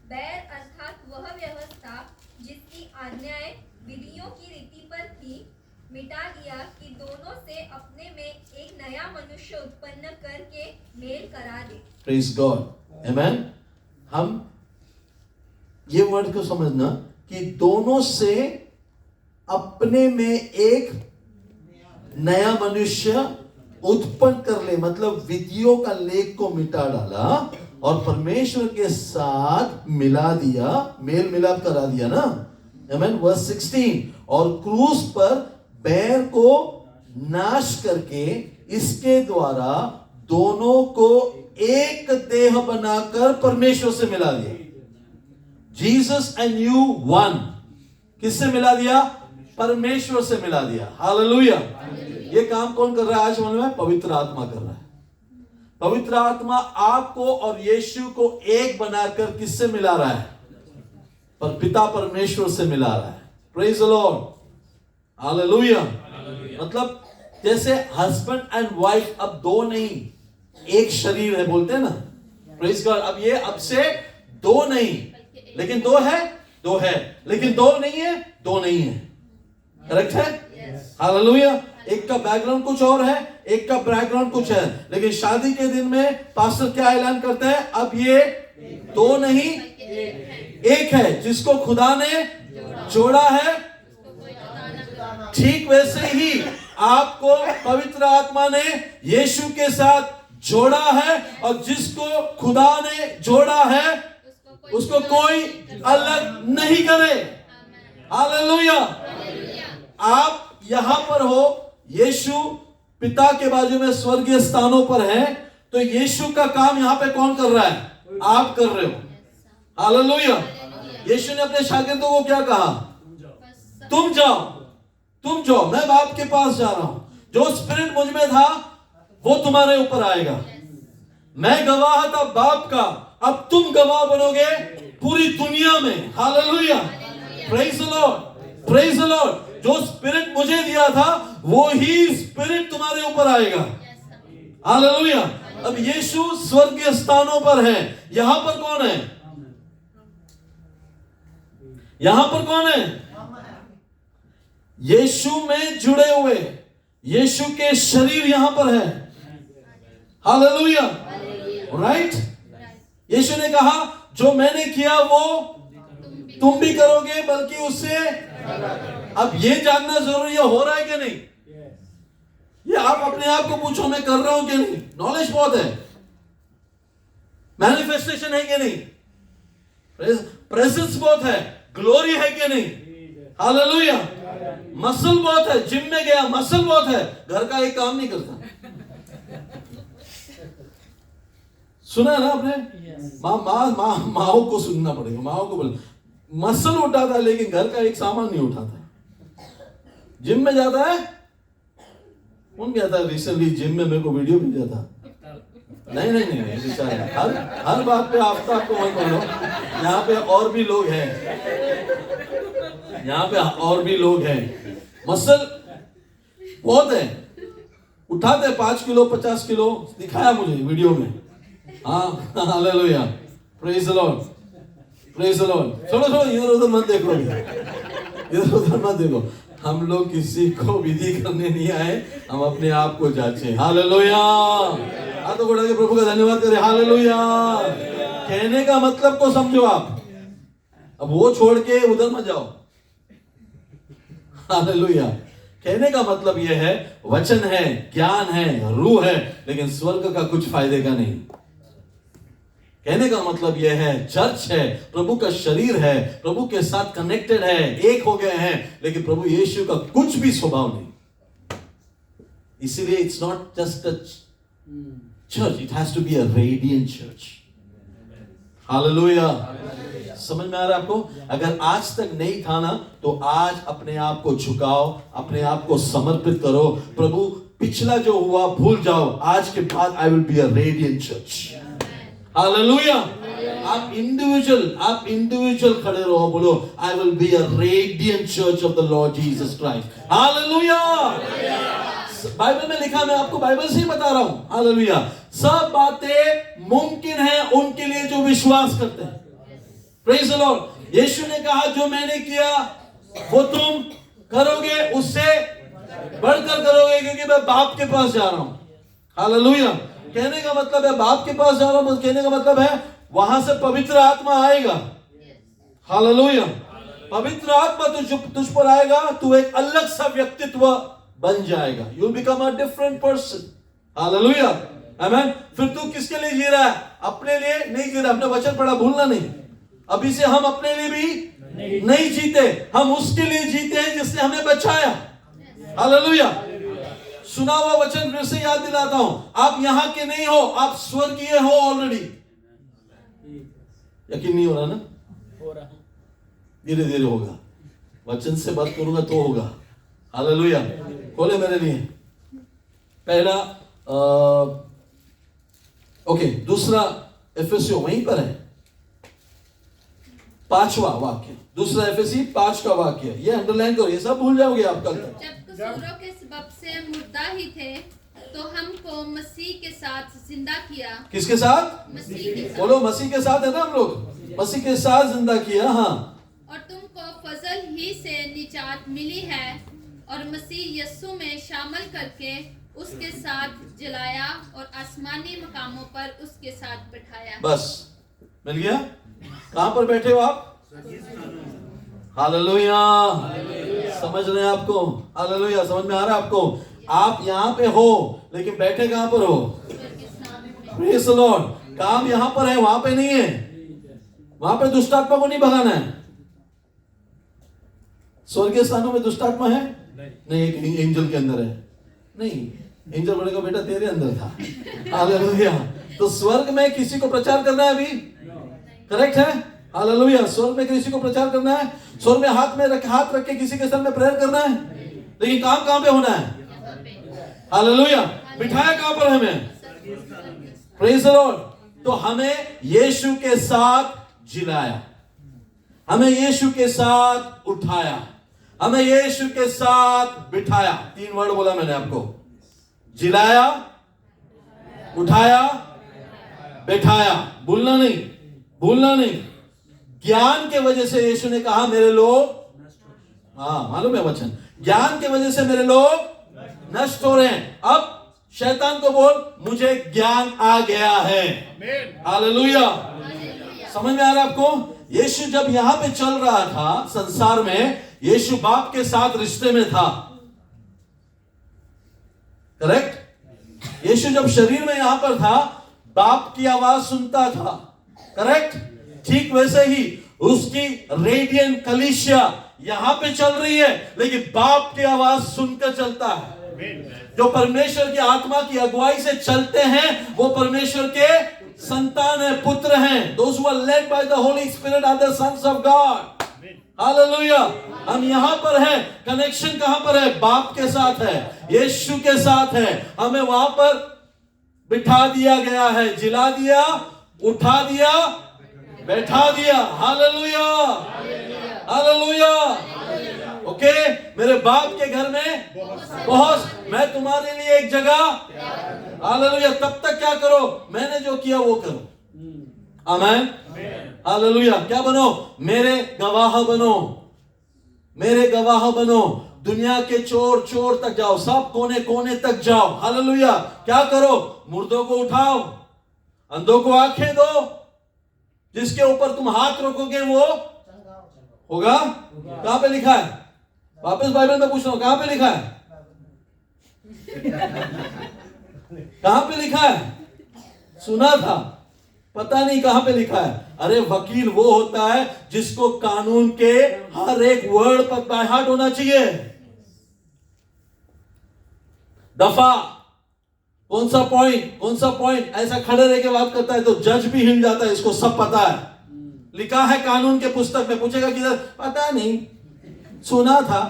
बैर अर्थात वह व्यवस्था जिसकी आज्ञाएं विधियों की रीति पर थी, मिटा दिया कि दोनों से अपने में एक नया मनुष्य उत्पन्न करके मेल करा दे। प्रेज गॉड, आमेन। हम ये वर्ड को समझना कि दोनों से अपने में एक नया मनुष्य उत्पन्न कर ले, मतलब विधियों का लेख को मिटा डाला और परमेश्वर के साथ मिला दिया, मेल मिलाप करा दिया ना। आमेन। वर्स 16, और क्रूस पर बैर को नाश करके इसके द्वारा दोनों को एक देह बनाकर परमेश्वर से मिला दिया। Jesus and you one. किससे मिला दिया? परमेश्वर से मिला दिया। हालेलुया। ये काम कौन कर रहा है आज मालूम है? पवित्र आत्मा कर रहा है। पवित्र आत्मा आपको और यीशु को एक बनाकर किससे मिला रहा है? पर पिता परमेश्वर से मिला रहा है। Praise the Lord, hallelujah. मतलब जैसे हस्बैंड एंड वाइफ अब दो नहीं, एक शरीर है, बोलते हैं ना। Praise God. अब ये अब से दो नहीं, लेकिन दो है, दो है, लेकिन दो नहीं है, दो नहीं है। करेक्ट है? हालेलुया। एक का बैकग्राउंड कुछ और है, एक का बैकग्राउंड कुछ है, लेकिन शादी के दिन में पास्टर क्या ऐलान करते हैं? अब ये दो नहीं, एक है, जिसको खुदा ने जोड़ा है। ठीक वैसे ही आपको पवित्र आत्मा ने यीशु के साथ जोड़ा है, और जिसको खुदा ने जोड़ा है उसको कोई अलग नहीं करे। हालेलुया। आप यहां पर हो, यीशु पिता के बाजू में स्वर्गीय स्थानों पर है, तो यीशु का काम यहां पे कौन कर रहा है? आप कर रहे हो। हालेलुया। यीशु ने अपने शागिर्दों को क्या कहा? तुम जाओ, तुम जाओ, मैं बाप के पास जा रहा हूं। जो स्पिरिट मुझ में था वो तुम्हारे ऊपर आएगा। मैं गवाह था बाप का, अब तुम गवाह बनोगे पूरी दुनिया में। Hallelujah. Praise the Lord, praise the Lord. जो स्पिरिट मुझे दिया था वो ही स्पिरिट तुम्हारे ऊपर आएगा। हालेलुया। अब यीशु स्वर्गीय स्थानों पर है, यहां पर कौन है? यहां पर कौन है? यीशु में जुड़े हुए, यीशु के शरीर यहां पर है। Hallelujah, right. यीशु ने कहा जो मैंने किया वो तुम भी करोगे, बल्कि उससे। अब ये जानना जरूरी है, हो रहा है कि नहीं? ये आप अपने आप को पूछो, मैं कर रहा हूं कि नहीं? नॉलेज बहुत है, मैनिफेस्टेशन है कि नहीं? प्रेजेंस बहुत है, ग्लोरी है कि नहीं? हालेलुया। मसल बहुत है, जिम में गया मसल बहुत है, घर का एक काम नहीं करता। सुना ना आपने? माओ को सुनना पड़ेगा, माओ को बोल, मसल उठाता है लेकिन घर का एक सामान नहीं उठाता। जिम में जाता है, कौन गया था रिसेंटली जिम में? मेरे को वीडियो भेजा था। नहीं, हर बात पे आफ्ताब को मत बोलो। यहाँ पे और भी लोग हैं, यहाँ पे और भी लोग हैं। मसल बहुत है, उठाते 5 किलो 50 किलो, दिखाया मुझे वीडियो में। हाँ, hallelujah, praise the Lord, praise the Lord. छोड़ो, इधर उधर मत देखो, इधर उधर मत देखो। हम लोग किसी को विधि करने नहीं आए, हम अपने आप को जांचे। हालेलुया। हाथों को उठा के प्रभु का धन्यवाद करें। हालेलुया। कहने का मतलब को समझो आप, अब वो छोड़ के उधर मत जाओ। हालेलुया। कहने का मतलब यह है, वचन है, ज्ञान है, रूह है, लेकिन स्वर्ग का कुछ फायदे का नहीं। कहने का मतलब यह है, चर्च है, प्रभु का शरीर है, प्रभु के साथ कनेक्टेड है, एक हो गए हैं, लेकिन प्रभु यीशु का कुछ भी स्वभाव नहीं। इसीलिए it's not just a church, it has to be a radiant church. Hallelujah. समझ में आ रहा है आपको? अगर आज तक नहीं था ना, तो आज अपने आप को झुकाओ, अपने आप को समर्पित करो। प्रभु, पिछला जो हुआ भूल जाओ, आज के बाद I will be a radiant church. Hallelujah. आप इंडिविजुअल खड़े रहो, बोलो I will be a radiant church of the Lord Jesus Christ. Hallelujah. Bible में लिखा, मैं आपको बाइबल से ही बता रहा हूं। हालेलुया। सब बातें मुमकिन है उनके लिए जो विश्वास करते हैं। Praise the lord. यीशु ने कहा, जो मैंने किया वो तुम करोगे, उससे बढ़कर करोगे, क्योंकि मैं बाप के पास जा रहा हूं। हालेलुया। कहने का मतलब है बाप के पास जा रहा हूं, कहने का मतलब है वहां से पवित्र आत्मा आएगा। हालेलुया। पवित्र आत्मा तुझ पर आएगा, तू एक अलग सा व्यक्तित्व बन जाएगा। You will become a different person. Hallelujah. आमीन। फिर तू किसके लिए जी रहा है? अपने लिए नहीं जी रहा। अपने वचन पढ़ा, भूलना नहीं। अभी से हम अपने लिए भी नहीं जीते, हम उसके लिए जीते हैं जिसने हमें बचाया। हालेलुया। सुना हुआ वचन फिर से याद दिलाता हूं, आप यहां के नहीं हो, आप स्वर्गीय हो ऑलरेडी। यकीन नहीं हो रहा ना? हो रहा। धीरे धीरे होगा। वचन से बात करूंगा तो होगा। हालेलुया। खोले मेरे लिए पहला ओके, दूसरा एफएससी वहीं पर है, 5वां वाक्य। दूसरा एफएससी 5 का वाक्य, ये अंडरलाइन करो, ये सब भूल जाओगे आप कल तक। जब कसूरों के सबब से मुर्दा ही थे, तो हमको मसीह के साथ जिंदा किया। किसके साथ? मसीह के साथ। बोलो, मसीह के साथ है ना हम लोग? मसीह के साथ जिंदा किया। हाँ। और तुमको फजल ही से निजात मिली है, और मसीह यस्सु में शामिल करके उसके साथ जलाया, और आसमानी मकामों पर उसके साथ बैठाया। बस मिल गया। कहां पर बैठे हो आप? हालेलुया। समझ रहे हैं आपको? हालेलुया। समझ में आ रहा है आपको? आप यहां पे हो, लेकिन बैठे कहां पर हो? Praise the Lord. काम यहां पर है, वहां पे नहीं है। वहां पे दुष्ट आत्मा को नहीं भगाना है। स्वर्गीय स्थानों में दुष्ट आत्मा है नहीं, एक एंजल के अंदर है। नहीं, एंजल बड़े का बेटा तेरे अंदर था। हालेलुया। तो स्वर्ग में किसी को प्रचार करना है अभी? करेक्ट है। हालेलुया। स्वर्ग में किसी को प्रचार करना है? स्वर्ग में हाथ रख के किसी के सर में प्रेयर करना है? लेकिन काम कहां पे होना है? हालेलुया। बिठाया कहां पर हमें? Praise the Lord. तो हमें यीशु के साथ जिलाया, हमें यीशु के साथ उठाया, हमें यीशु के साथ बिठाया। 3 वर्ड बोला मैंने आपको, जिलाया, उठाया, बैठाया। भूलना नहीं, भूलना नहीं। ज्ञान के वजह से यीशु ने कहा मेरे लोग, हाँ मालूम है वचन, ज्ञान के वजह से मेरे लोग नष्ट हो रहे हैं। अब शैतान को बोल, मुझे ज्ञान आ गया है। हालेलुया। समझ में आ रहा है आपको? यीशु जब यहां पे चल रहा था संसार में, यीशु बाप के साथ रिश्ते में था। करेक्ट। यीशु जब शरीर में यहां पर था, बाप की आवाज सुनता था। करेक्ट। ठीक वैसे ही उसकी रेडियंट कलीसिया यहां पे चल रही है, लेकिन बाप की आवाज सुनकर चलता है। जो परमेश्वर की आत्मा की अगुवाई से चलते हैं, वो परमेश्वर के संतान है, पुत्र हैं। Those who are led by the Holy Spirit are the sons of God. Hallelujah. हम यहां पर हैं। कनेक्शन कहां पर है? बाप के साथ है, यीशु के साथ है। हमें वहां पर बिठा दिया गया है, जिला दिया, उठा दिया, बैठा दिया। हालेलुया। हालेलुया। ओके। मेरे बाप के घर में बहुत, मैं तुम्हारे लिए एक जगह। हालेलुया। तब तक क्या करो? मैंने जो किया वो करो। आमीन। हालेलुया। क्या बनो? मेरे गवाह बनो, मेरे गवाह बनो। दुनिया के चोर चोर तक जाओ, सब कोने कोने तक जाओ। हालेलुया। क्या करो? मुर्दों को उठाओ, अंधों को आंखें दो। जिसके ऊपर तुम हाथ रखोगे वो होगा। कहां पे लिखा है? वापस बाइबल में पूछ रहा हूं, कहां पे लिखा है? कहां पे लिखा है? सुना था, पता नहीं कहां पे लिखा है। अरे वकील वो होता है जिसको कानून के हर एक वर्ड पर बाय हार्ट होना चाहिए। दफा कौन सा पॉइंट ऐसा खड़े रह के बात करता है तो जज भी हिल जाता है, इसको सब पता है। लिखा है कानून के पुस्तक में, पूछेगा किधर, पता नहीं, सुना था।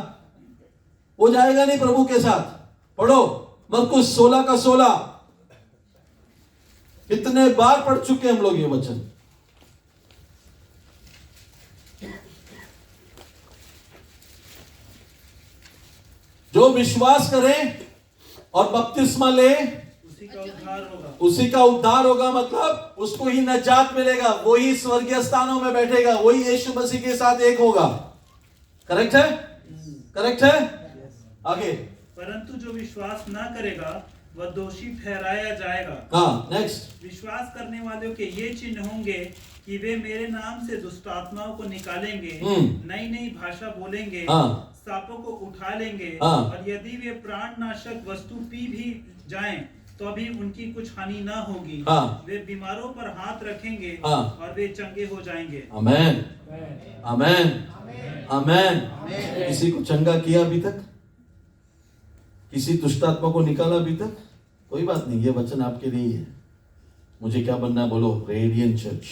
वो जाएगा नहीं प्रभु के साथ। पढ़ो मरकुस 16:16। कितने बार पढ़ चुके हम लोग ये वचन। जो विश्वास करे और बपतिस्मा ले उसी का उद्धार होगा, मतलब उसको ही नजात मिलेगा, वही स्वर्गीय स्थानों में बैठेगा, वही यीशु मसीह के साथ एक होगा। करेक्ट है? करेक्ट है? आगे। परंतु जो विश्वास ना करेगा वह दोषी ठहराया जाएगा। हाँ, नेक्स्ट। विश्वास करने वालों के ये चिन्ह होंगे कि वे मेरे नाम से दुष्ट आत्माओं को निकालेंगे, नई नई भाषा बोलेंगे, सांपों को उठा लेंगे, और यदि वे प्राणनाशक वस्तु पी भी जाएं तो अभी उनकी कुछ हानि ना होगी। वे बीमारों पर हाथ रखेंगे और वे चंगे हो जाएंगे। आमेन, आमेन, आमेन। किसी को चंगा किया अभी तक? किसी दुष्ट आत्मा को निकाला अभी तक? कोई बात नहीं, ये वचन आपके लिए है। मुझे क्या बनना है? बोलो, रेडियंट चर्च।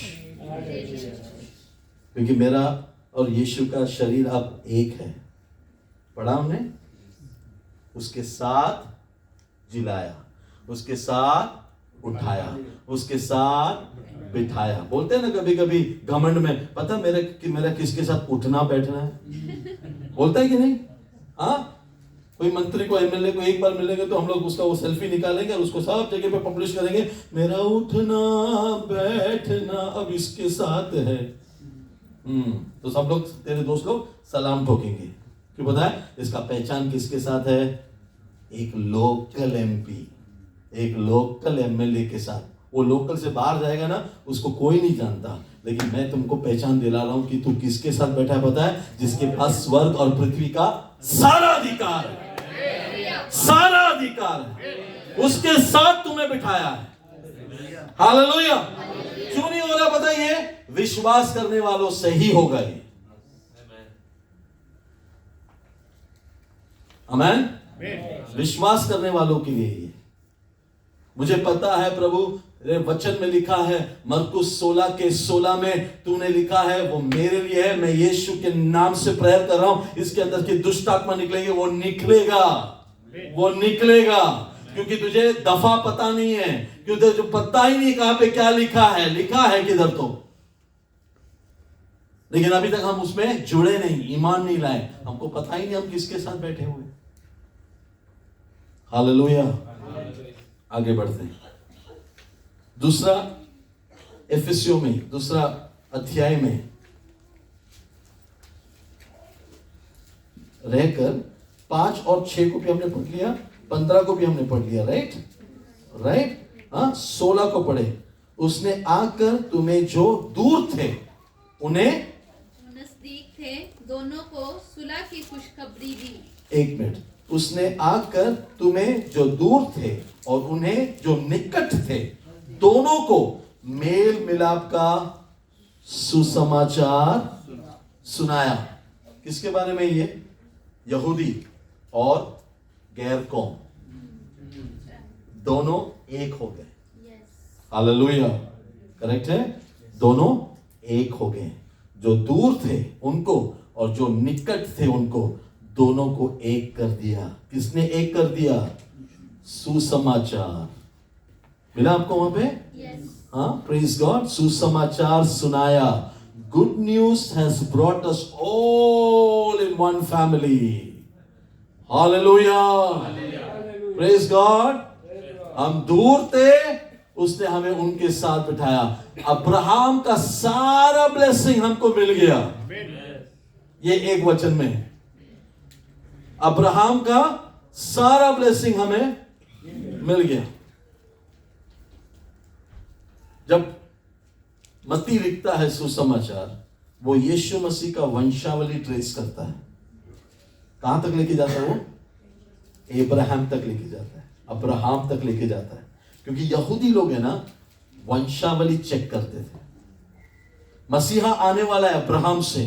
क्योंकि मेरा और यीशु का शरीर अब एक है। पढ़ा हमने? उसके साथ जिलाया, उसके साथ उठाया, उसके साथ बिठाया। बोलते हैं ना कभी कभी घमंड में, पता मेरा किसके साथ उठना बैठना है? बोलता है कि नहीं? हाँ, कोई मंत्री को, एमएलए को एक बार मिलेंगे तो हम लोग उसका वो सेल्फी निकालेंगे और उसको सब जगह पे पब्लिश करेंगे, मेरा उठना बैठना अब इसके साथ है। तो सब लोग, तेरे दोस्त लोग सलाम ठोकेंगे। क्यों पता है? इसका पहचान किसके साथ है? एक लोकल एमपी, एक लोकल एमएलए के साथ। वो लोकल से बाहर जाएगा ना, उसको कोई नहीं जानता, लेकिन मैं तुमको पहचान दिला रहा हूं कि तू किसके साथ बैठा है पता है? जिसके पास स्वर्ग और पृथ्वी का सारा अधिकार है, सारा अधिकार है, उसके साथ तुम्हें बिठाया है। हालेलुया। क्यों नहीं हो रहा पता? ये विश्वास करने वालों से ही होगा ये। आमेन। विश्वास करने वालों के लिए ये। मुझे पता है प्रभु, वचन में लिखा है मरकुस 16:16 में तूने लिखा है वो मेरे लिए है। मैं यीशु के नाम से प्रेयर कर रहा हूं, इसके अंदर की दुष्ट आत्मा निकलेंगे, वो निकलेगा, वो निकलेगा। क्योंकि तुझे दफा पता नहीं है, क्योंकि जो पता ही नहीं कहां पे क्या लिखा है, लिखा है किधर तो, लेकिन अभी तक हम उसमें जुड़े नहीं, ईमान नहीं लाए, हमको पता ही नहीं हम किसके साथ बैठे हुए। हालेलुया। आगे बढ़ते हैं। दूसरा एफेसियों में, दूसरा अध्याय में रहकर 5 और 6 को भी हमने पढ़ लिया, 15 को भी हमने पढ़ लिया। Right, right. हाँ, 16 को पढ़े। उसने आकर तुम्हें जो दूर थे उन्हें नजदीक थे दोनों को सुलह की खुशखबरी दी। एक मिनट। उसने आकर तुम्हें जो दूर थे और उन्हें जो निकट थे दोनों को मेल मिलाप का सुसमाचार सुनाया। किसके बारे में? ये यहूदी और गैर कौम दोनों एक हो गए। हालेलुया। करेक्ट है? दोनों एक हो गए। जो दूर थे उनको और जो निकट थे उनको, दोनों को एक कर दिया। किसने एक कर दिया? सुसमाचार। मिला आपको वहां पे? हाँ, प्रेज गॉड। सुसमाचार सुनाया। Good news has brought us all in one family. Hallelujah, praise God. हम दूर थे, उसने हमें उनके साथ बिठाया। अब्राहम का सारा ब्लेसिंग हमको मिल गया। ये एक वचन में अब्राहम का सारा ब्लेसिंग हमें मिल गया। जब मत्ती लिखता है सुसमाचार, वो यीशु मसीह का वंशावली ट्रेस करता है। कहां तक लेके जाता है वो? अब्राहम तक लेके जाता है, अब्राहम तक लेके जाता है। क्योंकि यहूदी लोग है ना, वंशावली चेक करते थे। मसीहा आने वाला है अब्राहम से,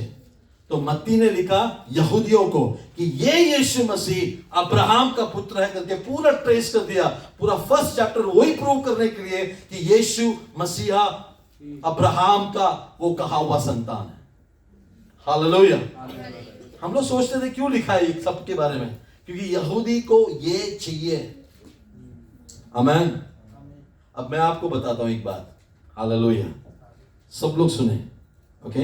तो मत्ती ने लिखा यहूदियों को कि ये यीशु मसीह अब्राहम का पुत्र है करके पूरा ट्रेस कर दिया। पूरा फर्स्ट चैप्टर वही प्रूव करने के लिए कि यीशु मसीहा अब्राहम का वो कहा हुआ संतान है। हालेलुया। हम लोग सोचते थे क्यों लिखा है सब के बारे में, क्योंकि यहूदी को ये चाहिए। आमीन। अब मैं आपको बताता हूं एक बात। हालेलुया। सब लोग सुने, ओके?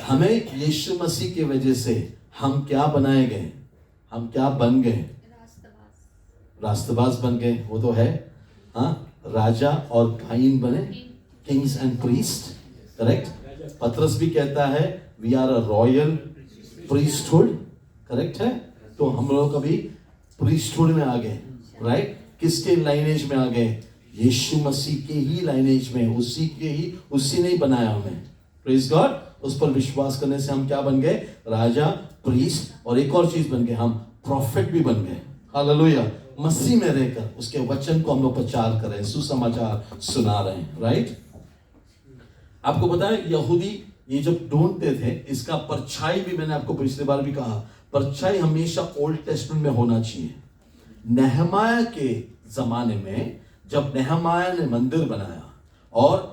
हमें यीशु मसीह की वजह से हम क्या बनाए गए? हम क्या बन गए? रास्तबाज बन गए। वो तो है, हाँ, राजा और भाईन बने, किंग्स एंड प्रीस्ट, करेक्ट? पतरस भी कहता है we are a royal priesthood, correct है? तो हम लोग कभी प्रीस्टहुड में आ गए, राइट? किसके लाइनेज में आ गए? यीशु मसीह के ही लाइनेज में, उसी ने ही बनाया हमें। Praise God. उस पर विश्वास करने से हम क्या बन गए? राजा, प्रीस्ट, और एक और चीज बन गए, हम प्रॉफिट भी बन गए। हालेलुया। मसीह में रहकर उसके वचन को हम लोग प्रचार कर रहे हैं, सुसमाचार सुना रहे हैं, राइट? आपको पता है यहूदी ये जब ढूंढते थे, इसका परछाई भी मैंने आपको पिछली बार भी कहा, परछाई हमेशा ओल्ड टेस्टमेंट में होना चाहिए। नेहमाया के जमाने में जब नेहमाया ने मंदिर बनाया और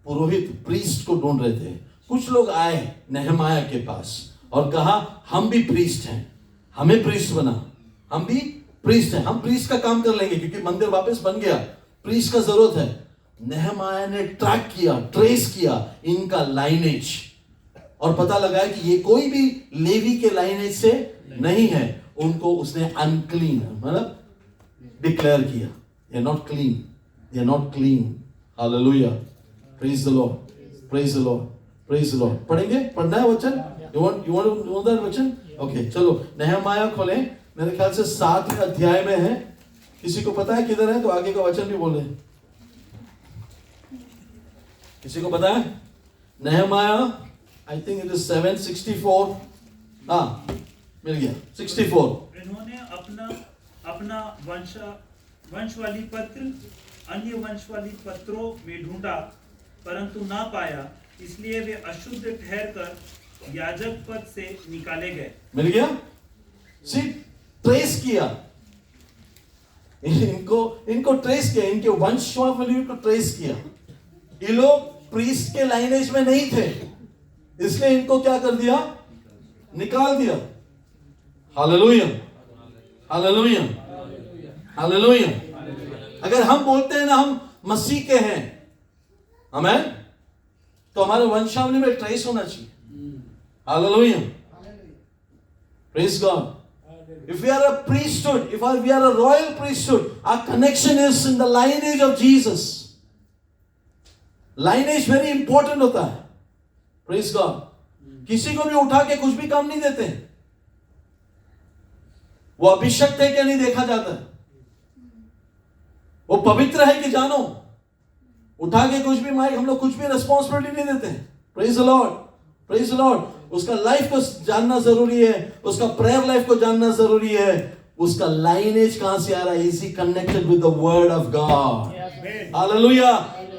पुरोहित प्रीस्ट को ढूंढ रहे थे, कुछ लोग आए नेहमाया के पास और कहा हम भी प्रीस्ट हैं, हमें प्रीस्ट बना, हम भी प्रीस्ट हैं, हम प्रीस्ट का काम कर लेंगे क्योंकि मंदिर वापस बन गया, प्रीस्ट का जरूरत है। नेहमाया ने ट्रैक किया, ट्रेस किया इनका लाइनेज और पता लगाया कि ये कोई भी लेवी के लाइनेज से नहीं है। उनको उसने अनक्लीन मतलब डिक्लेयर किया, they are not clean, they are not clean. Hallelujah. Praise the Lord. Praise the Lord. Praise the Lord. पढ़ेंगे? पढ़ना है वचन? You want to know that वचन? Okay, चलो नेहमाया खोलें। मेरे ख्याल से 7वें अध्याय में है। किसी को पता है किधर है? तो आगे का वचन भी बोले। किसी को पता है? नेहमाया, I think it is 7:64. हाँ, मिल गया 64। इन्होंने अपना वंशवाली पत्र अन्य वंशवाली पत्रों में ढूंढा परंतु ना पाया, इसलिए वे अशुद्ध ठहरकर याजक पद से निकाले गए। मिल गया? सी ट्रेस किया, इनको ट्रेस किया, इनके वंशवाली को ट्रेस किया। ये लोग प्रीस्ट के लाइनेज में नहीं थे, इसलिए इनको क्या कर दिया? निकाल दिया। Hallelujah, hallelujah, hallelujah. अगर हम बोलते हैं ना हम मसीह के हैं, आमीन, तो हमारे वंशावली में ट्रेस होना चाहिए। Hallelujah, praise God. If we are a priesthood, if we are a royal priesthood, our connection is in the lineage of Jesus. Lineage very important होता है। Praise God. किसी को भी उठा के कुछ भी काम नहीं देते, वो अभिषक्त है क्या नहीं देखा जाता है, वो पवित्र है कि जानो, उठा के कुछ भी माइक हम लोग कुछ भी रिस्पॉन्सिबिलिटी नहीं देते। Praise the Lord, praise the Lord. उसका लाइफ को जानना जरूरी है, उसका प्रेयर लाइफ को जानना जरूरी है, उसका लाइनेज कहां से आ रहा है, is he connected with the word of God. Hallelujah.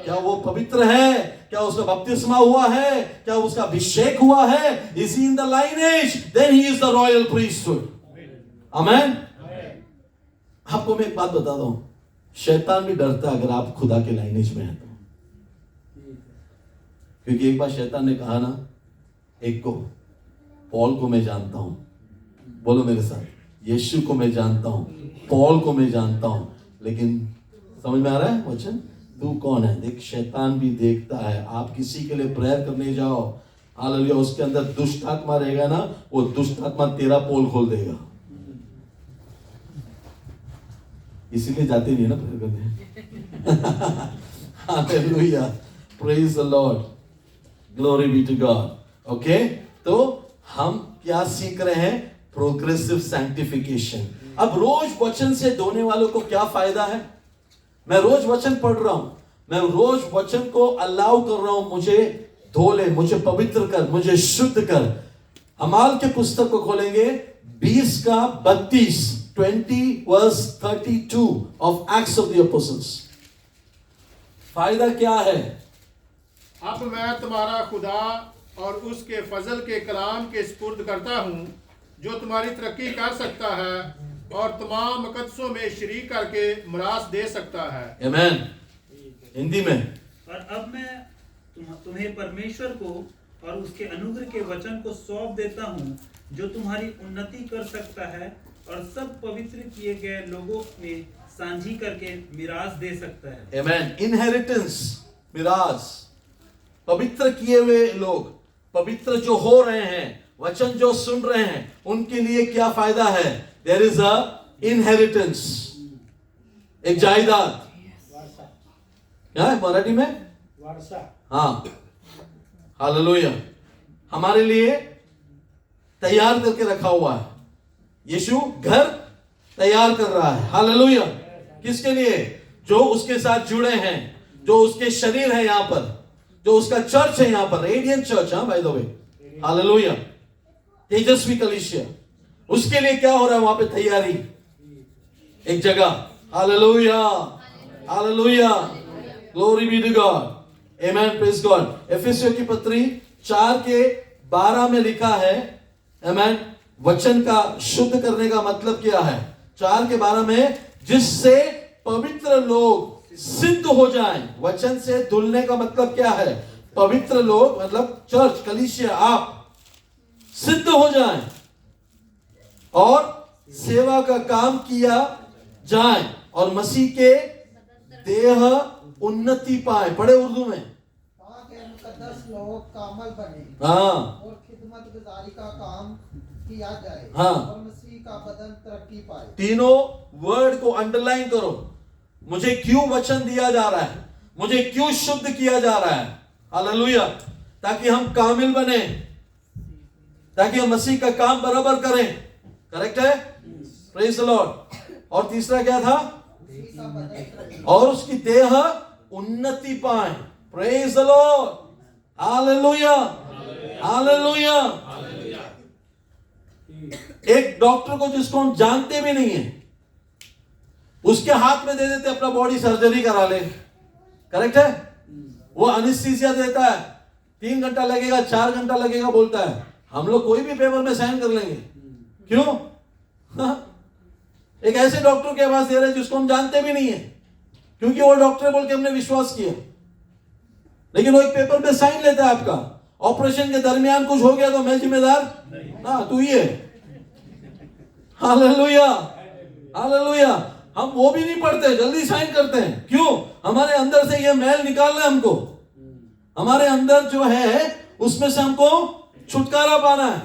क्या वो पवित्र है? क्या उसका बपतिस्मा हुआ है? क्या उसका अभिषेक हुआ है? Is he in the lineage? Then he is the royal priesthood. आमीन। आपको मैं एक बात बताता हूं, शैतान भी डरता है अगर आप खुदा के लाइनेज में हैं तो, क्योंकि एक बार शैतान ने कहा ना एक को, पॉल को मैं जानता हूं, बोलो मेरे साथ, यीशु को मैं जानता हूं, पॉल को मैं जानता हूं, लेकिन समझ में आ रहा है वचन? तू कौन है? देख, शैतान भी देखता है। आप किसी के लिए प्रेयर करने जाओ, हालेलुया, उसके अंदर दुष्ट आत्मा रहेगा ना, वो दुष्ट आत्मा तेरा पोल खोल देगा, इसीलिए जाते नहीं है ना प्रेयर करने। Hallelujah, praise the lord, glory be to God. Okay, तो हम क्या सीख रहे हैं? Progressive sanctification. अब रोज वचन से धोने वालों को क्या फायदा है? मैं रोज वचन पढ़ रहा हूं, मैं रोज वचन को अलाउ कर रहा हूं, मुझे धो ले, मुझे पवित्र कर, मुझे शुद्ध कर। अमाल के पुस्तक को खोलेंगे 20:32, 20:32 of acts of the apostles. फायदा क्या है? अब मैं तुम्हारा खुदा और उसके फजल के कलाम के सुपुर्द करता हूँ, जो तुम्हारी तरक्की कर सकता है और तमाम मुकद्दसों में शरीक करके मिरास दे सकता है। आमीन। हिंदी में, और अब मैं तुम्हें परमेश्वर को और उसके अनुग्रह के वचन को सौंप देता हूँ, जो तुम्हारी उन्नति कर सकता है और सब पवित्र किए गए लोगों में सांझी करके मिरास दे सकता है। आमीन। इनहेरिटेंस, मिरास, पवित्र किए हुए लोग, पवित्र जो हो रहे हैं, वचन जो सुन रहे हैं, उनके लिए क्या फायदा है? देयर इज अ इनहेरिटेंस, एक जायदाद। क्या है मराठी में? वारसा। हाँ, हालेलुया। हमारे लिए तैयार करके रखा हुआ है। यीशु घर तैयार कर रहा है। हालेलुया। किसके लिए? जो उसके साथ जुड़े हैं, जो उसके शरीर है यहां पर, जो उसका चर्च है यहां पर, रेडियंट चर्च। हाँ, बाय द वे, हालेलुया, तेजस्वी कलीसिया। उसके लिए क्या हो रहा है वहां पे? तैयारी, एक जगह। Hallelujah, hallelujah, glory be to God, amen, praise God. एफेसियों की पत्री 4:12 में लिखा है, आमेन, वचन का शुद्ध करने का मतलब क्या है? 4:12 में, जिससे पवित्र लोग सिद्ध हो जाएं। वचन से धुलने का मतलब क्या है? पवित्र लोग मतलब चर्च, कलीसिया, आप सिद्ध हो जाएं और सेवा का काम किया जाए और मसीह के देह उन्नति पाए। पढ़े उर्दू में। ताकि मुकद्दस लोग कामल बने हाँ, और खिदमत गुजारी का काम किया जाए, हाँ, और मसीह का बदन तरक्की पाए। तीनों वर्ड को अंडरलाइन करो। मुझे क्यों वचन दिया जा रहा है? मुझे क्यों शुद्ध किया जा रहा है? हालेलुया। ताकि हम कामिल बने, ताकि हम मसीह का काम बराबर करें। करेक्ट है? Praise the Lord. और तीसरा क्या था? मसीह का बदन तरक्की और उसकी देह उन्नति पाए। Praise the Lord, hallelujah, hallelujah. एक डॉक्टर को जिसको हम जानते भी नहीं है, उसके हाथ में दे देते अपना बॉडी, सर्जरी करा ले। करेक्ट है? वो एनेस्थीसिया देता है, 3 घंटा लगेगा, 4 घंटा लगेगा बोलता है। हम लोग कोई भी पेपर में साइन कर लेंगे। क्यों? एक ऐसे डॉक्टर के पास दे रहे जिसको हम जानते भी नहीं है, क्योंकि वो डॉक्टर बोल के हमने विश्वास किया। लेकिन वो एक पेपर में साइन लेता है आपका। ऑपरेशन के दरमियान कुछ हो गया तो मैं जिम्मेदार? हाँ, तू ही है। Hallelujah, hallelujah. हम वो भी नहीं पढ़ते, जल्दी साइन करते हैं। क्यों? हमारे अंदर से ये मैल निकालना है हमको। हमारे अंदर जो है उसमें से हमको छुटकारा पाना है।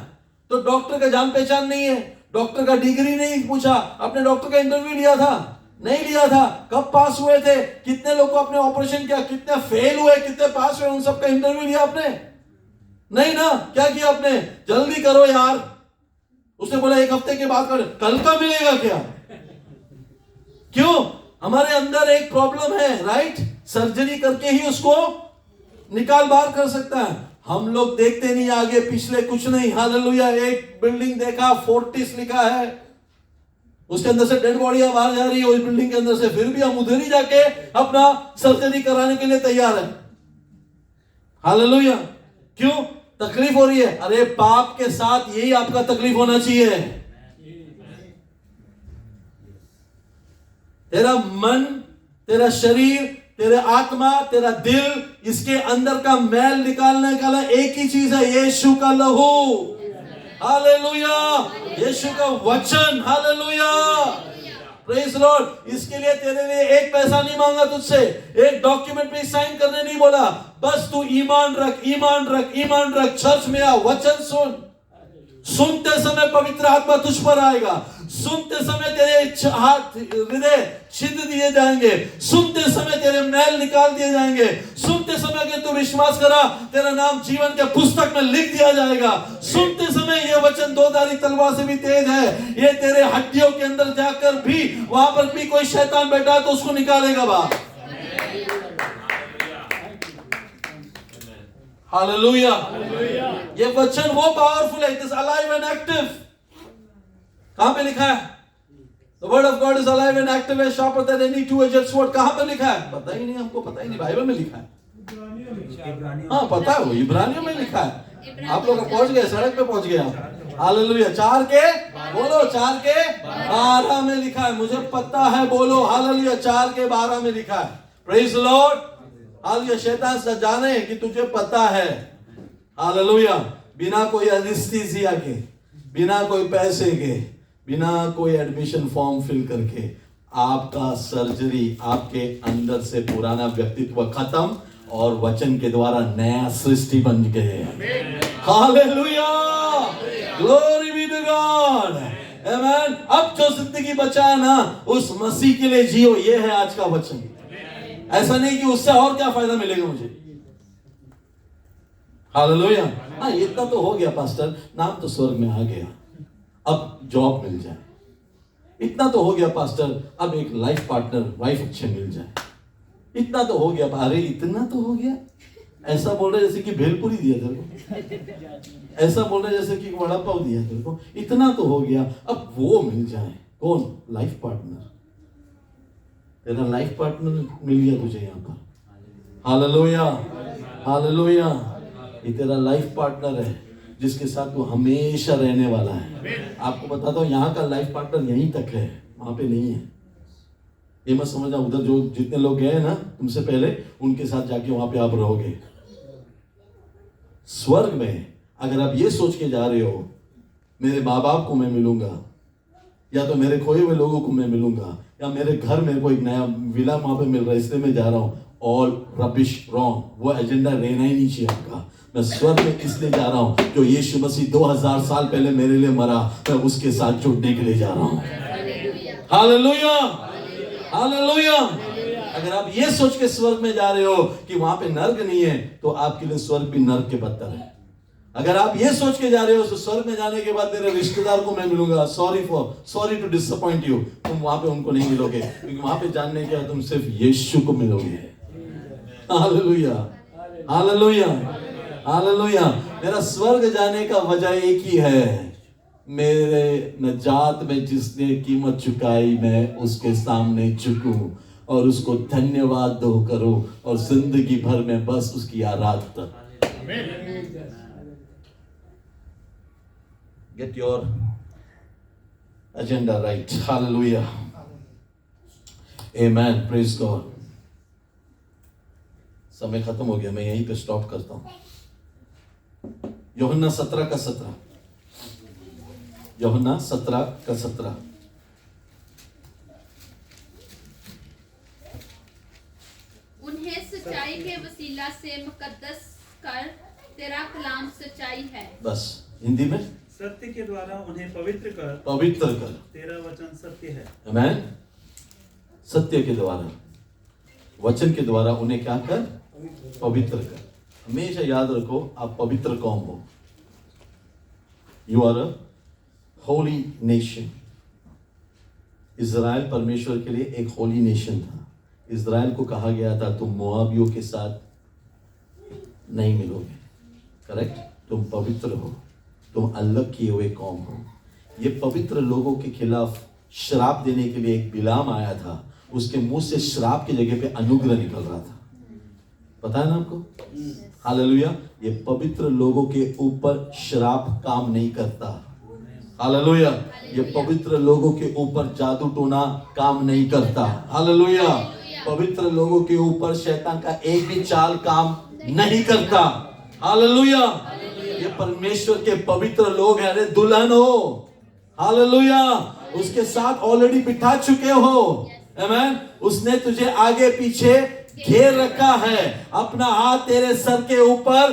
तो डॉक्टर का जान पहचान नहीं है, डॉक्टर का डिग्री नहीं पूछा। आपने डॉक्टर का इंटरव्यू लिया था? नहीं लिया था। कब पास हुए थे? कितने लोग को आपने ऑपरेशन किया? कितने फेल हुए, कितने पास हुए? उन सबका इंटरव्यू लिया आपने? नहीं ना। क्या किया आपने? जल्दी करो यार। उसने बोला 1 हफ्ते के बाद कर, कल का मिलेगा क्या? क्यों? हमारे अंदर एक प्रॉब्लम है, राइट? सर्जरी करके ही उसको निकाल बाहर कर सकता है। हम लोग देखते नहीं आगे पिछले कुछ नहीं। हालेलुया। एक बिल्डिंग देखा, फोर्टिस लिखा है, उसके अंदर से डेड बॉडी बाहर जा रही है उस बिल्डिंग के अंदर से, फिर भी हम उधर ही जाके अपना सर्जरी कराने के लिए तैयार है। हालेलुया। क्यों? तकलीफ हो रही है। अरे पाप के साथ यही आपका तकलीफ होना चाहिए। तेरा मन, तेरा शरीर, तेरे आत्मा, तेरा दिल, इसके अंदर का मैल निकालने का एक ही चीज है, यीशु का लहू। हालेलुया। यीशु का वचन। Hallelujah, praise Lord. इसके लिए तेरे लिए एक पैसा नहीं मांगा तुझसे, एक डॉक्यूमेंट पे साइन करने नहीं बोला। बस तू ईमान रख, ईमान रख, ईमान रख। चर्च में आ, वचन सुन। सुनते समय पवित्र आत्मा तुझ पर आएगा। सुनते समय तेरे हाथ, हृदय छिद दिए जाएंगे। सुनते समय तेरे मैल निकाल दिए जाएंगे। सुनते समय कि तू विश्वास करा, तेरा नाम जीवन के पुस्तक में लिख दिया जाएगा। सुनते समय ये वचन 2-धारी तलवार से भी तेज है। ये तेरे हड्डियों के अंदर जाकर भी, वहां पर भी कोई शैतान बैठा है तो उसको निकालेगा बाहर। हालेलुया। ये वचन वो पावरफुल है, it is alive and active. कहां पे लिखा है? The word of God is alive and active and sharper than any two-edged sword। कहां पे लिखा है? पता ही नहीं हमको, पता ही नहीं। बाइबल में लिखा है। हाँ, पता है, वो इब्रानियों में लिखा है। आप लोग पहुंच गए, सड़क पे पहुंच गए आप। हालेलुया। 4 के बोलो, 4 के 12 में लिखा है, मुझे पता है, बोलो हालेलुया। 4 के 12 में लिखा है। Praise the Lord. हालेलुया। शैतान से जाने कि तुझे पता है, हालेलुया, बिना कोई एनेस्थीसिया के, बिना कोई पैसे के, बिना कोई एडमिशन फॉर्म फिल करके आपका सर्जरी, आपके अंदर से पुराना व्यक्तित्व खत्म और वचन के द्वारा नया सृष्टि बन गए। Hallelujah, glory be to God, amen. अब जो जिंदगी बचा है ना, उस मसीह के लिए जियो, ये है आज का वचन। ऐसा नहीं कि उससे और क्या फायदा मिलेगा मुझे। हालेलुया। हाँ, इतना तो हो गया पास्टर, नाम तो स्वर्ग में आ गया, अब जॉब मिल जाए। इतना तो हो गया पास्टर, अब एक लाइफ पार्टनर, वाइफ अच्छे मिल जाए। इतना तो हो गया। अरे इतना तो हो गया, ऐसा बोल रहे जैसे कि भेलपुरी दिया तेरे को, ऐसा बोल रहे जैसे कि वड़ा पाव दिया तेरे को। इतना तो हो गया, अब वो मिल जाए। कौन? Life partner. तेरा लाइफ पार्टनर मिल गया तुझे यहाँ पर। Hallelujah, hallelujah. ये तेरा लाइफ पार्टनर है जिसके साथ तू हमेशा रहने वाला है। आपको बताता हूँ, यहाँ का लाइफ पार्टनर यहीं तक है, वहां पे नहीं है। ये मत समझना उधर जो जितने लोग गए ना तुमसे पहले, उनके साथ जाके वहां पे आप रहोगे। स्वर्ग में अगर आप ये सोच के जा रहे हो मेरे माँ बाप को मैं मिलूंगा, या तो मेरे खोए हुए लोगों को मैं मिलूंगा, या मेरे घर मेरे को एक नया विला वहां पे मिल रहा है इसलिए मैं जा रहा हूँ, ऑल रबिश, रॉन्ग। वो एजेंडा रहना ही नहीं चाहिए आपका। मैं स्वर्ग में इसलिए जा रहा हूँ जो यीशु मसीह 2000 साल पहले मेरे लिए मरा, मैं उसके साथ जुड़ने के लिए जा रहा हूँ। Hallelujah, hallelujah. अगर आप ये सोच के स्वर्ग में जा रहे हो कि वहां पे नर्क नहीं है, तो आपके लिए स्वर्ग भी नर्क के बदतर है। अगर आप ये सोच के जा रहे हो तो स्वर्ग में जाने के बाद मेरे रिश्तेदार को मैं मिलूंगा, सॉरी टू डिसअपॉइंट यू, तुम वहां पे उनको नहीं मिलोगे, क्योंकि वहां पे जानने के बाद तुम सिर्फ यीशु को मिलोगे। Hallelujah, hallelujah, hallelujah. मेरा स्वर्ग जाने का वजह एक ही है, मेरे नजात में जिसने कीमत चुकाई, मैं उसके सामने झुकूं और उसको धन्यवाद दो करूं और जिंदगी भर में बस उसकी आराधना। Get your agenda right. Hallelujah. Amen. Praise God. समय खत्म हो गया, मैं यहीं पे स्टॉप करता हूं। यूहन्ना 17 का 17, यूहन्ना 17 का 17। उन्हें सच्चाई के वसीला से मुकद्दस कर, तेरा कलाम सच्चाई है। बस हिंदी में, सत्य के द्वारा उन्हें पवित्र कर, पवित्र कर, तेरा वचन सत्य है। आमेन। सत्य के द्वारा, वचन के द्वारा उन्हें क्या कर? पवित्र कर। हमेशा याद रखो, आप पवित्र कौम हो। You are a holy nation. Israel परमेश्वर के लिए एक होली नेशन था। इज़राइल को कहा गया था तुम मोआबियों के साथ नहीं मिलोगे, करेक्ट? तुम पवित्र हो, तुम अलग किए हुए कौम हो। ये पवित्र लोगों के खिलाफ श्राप देने के लिए एक बिलाम आया था, उसके मुंह से श्राप की जगह पे अनुग्रह निकल रहा था। पता है ना आपको? हालेलुया। ये पवित्र लोगों के ऊपर श्राप काम नहीं करता। हालेलुया। ये पवित्र लोगों के ऊपर जादू टोना काम नहीं करता। हालेलुया। पवित्र लोगों के ऊपर शैतान का एक भी चाल काम नहीं करता। हालेलुया। ये परमेश्वर के पवित्र लोग हैं। अरे दुल्हन हो, हालेलुया, उसके साथ ऑलरेडी बिठा चुके हो। आमेन। उसने तुझे आगे पीछे घेर रखा है, अपना हाथ तेरे सर के ऊपर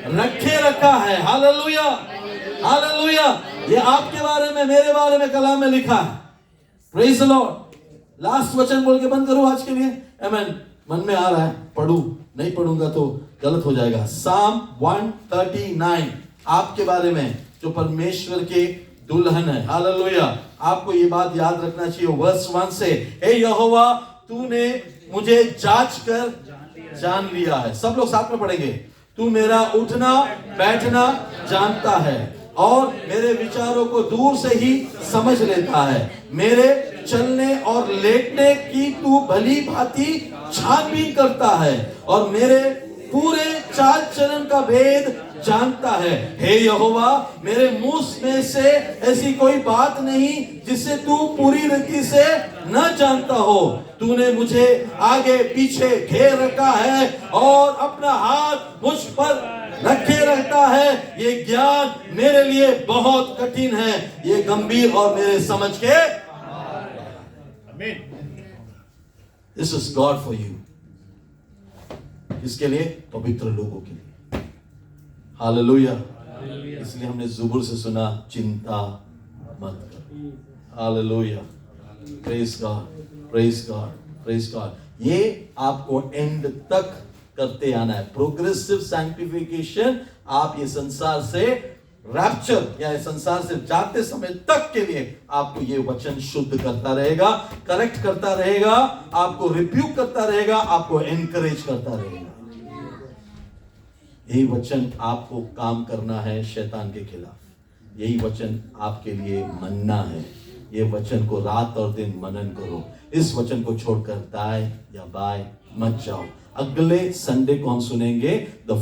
रखे रखा है। Hallelujah, hallelujah. ये आपके बारे में, मेरे बारे में कलाम में लिखा है। Praise the Lord. लास्ट वचन बोल के बंद करूं आज के लिए। आमेन। मन में आ रहा है, पढ़ूं, नहीं पढ़ूंगा तो गलत हो जाएगा। साम 139 आपके बारे में, जो परमेश्वर के दुल्हन है। हालेलुया। आपको ये बात याद रखना चाहिए। वर्स 1 से, हे यहोवा, तूने मुझे जांच कर जान लिया है। सब लोग साथ में पढ़ेंगे। तू मेरा उठना बैठना जानता है और मेरे विचारों को दूर से ही समझ लेता है। मेरे चलने और लेटने की तू भली भांति छानबीन करता है और मेरे पूरे चाल चलन का भेद जानता है। हे यहोवा, मेरे मुंह में से ऐसी कोई बात नहीं जिसे तू पूरी रीति से न जानता हो। तूने मुझे आगे पीछे घेर रखा है और अपना हाथ मुझ पर रखे रहता है। ये ज्ञान मेरे लिए बहुत कठिन है, ये गंभीर और मेरे समझ के। This is God for you. किसके लिए? पवित्र लोगों के लिए। हालेलुया। इसलिए हमने ज़ुबूर से सुना, चिंता मत कर। Hallelujah. Praise God, praise God, praise God. ये आपको एंड तक करते आना है। प्रोग्रेसिव सैंक्टिफिकेशन, आप ये संसार से रैप्चर या इस संसार से जाते समय तक के लिए आपको ये वचन शुद्ध करता रहेगा, करेक्ट करता रहेगा, आपको रिप्यूक करता रहेगा, आपको एनकरेज करता रहेगा। यही वचन आपको काम करना है शैतान के खिलाफ। यही वचन आपके लिए मन्ना है। ये वचन को रात और दिन मनन करो। इस वचन को छोड़कर दाएं या बाएं मत जाओ। अगले संडे को हम सुनेंगे द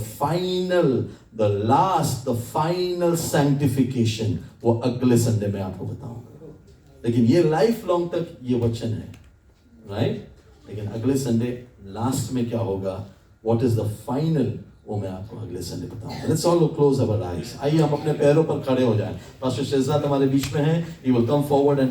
फाइनल सैंक्टिफिकेशन। वो अगले संडे में आपको बताऊंगा। लेकिन ये लाइफ लॉन्ग तक ये वचन है, राइट? लेकिन अगले संडे लास्ट में क्या होगा, व्हाट इज द फाइनल, वो मैं आपको अगले संडे बताऊंगा। Let's all close our eyes. आइए हम अपने पैरों पर खड़े हो जाएं। पास्टर शहजाद हमारे बीच में हैं। He will come forward and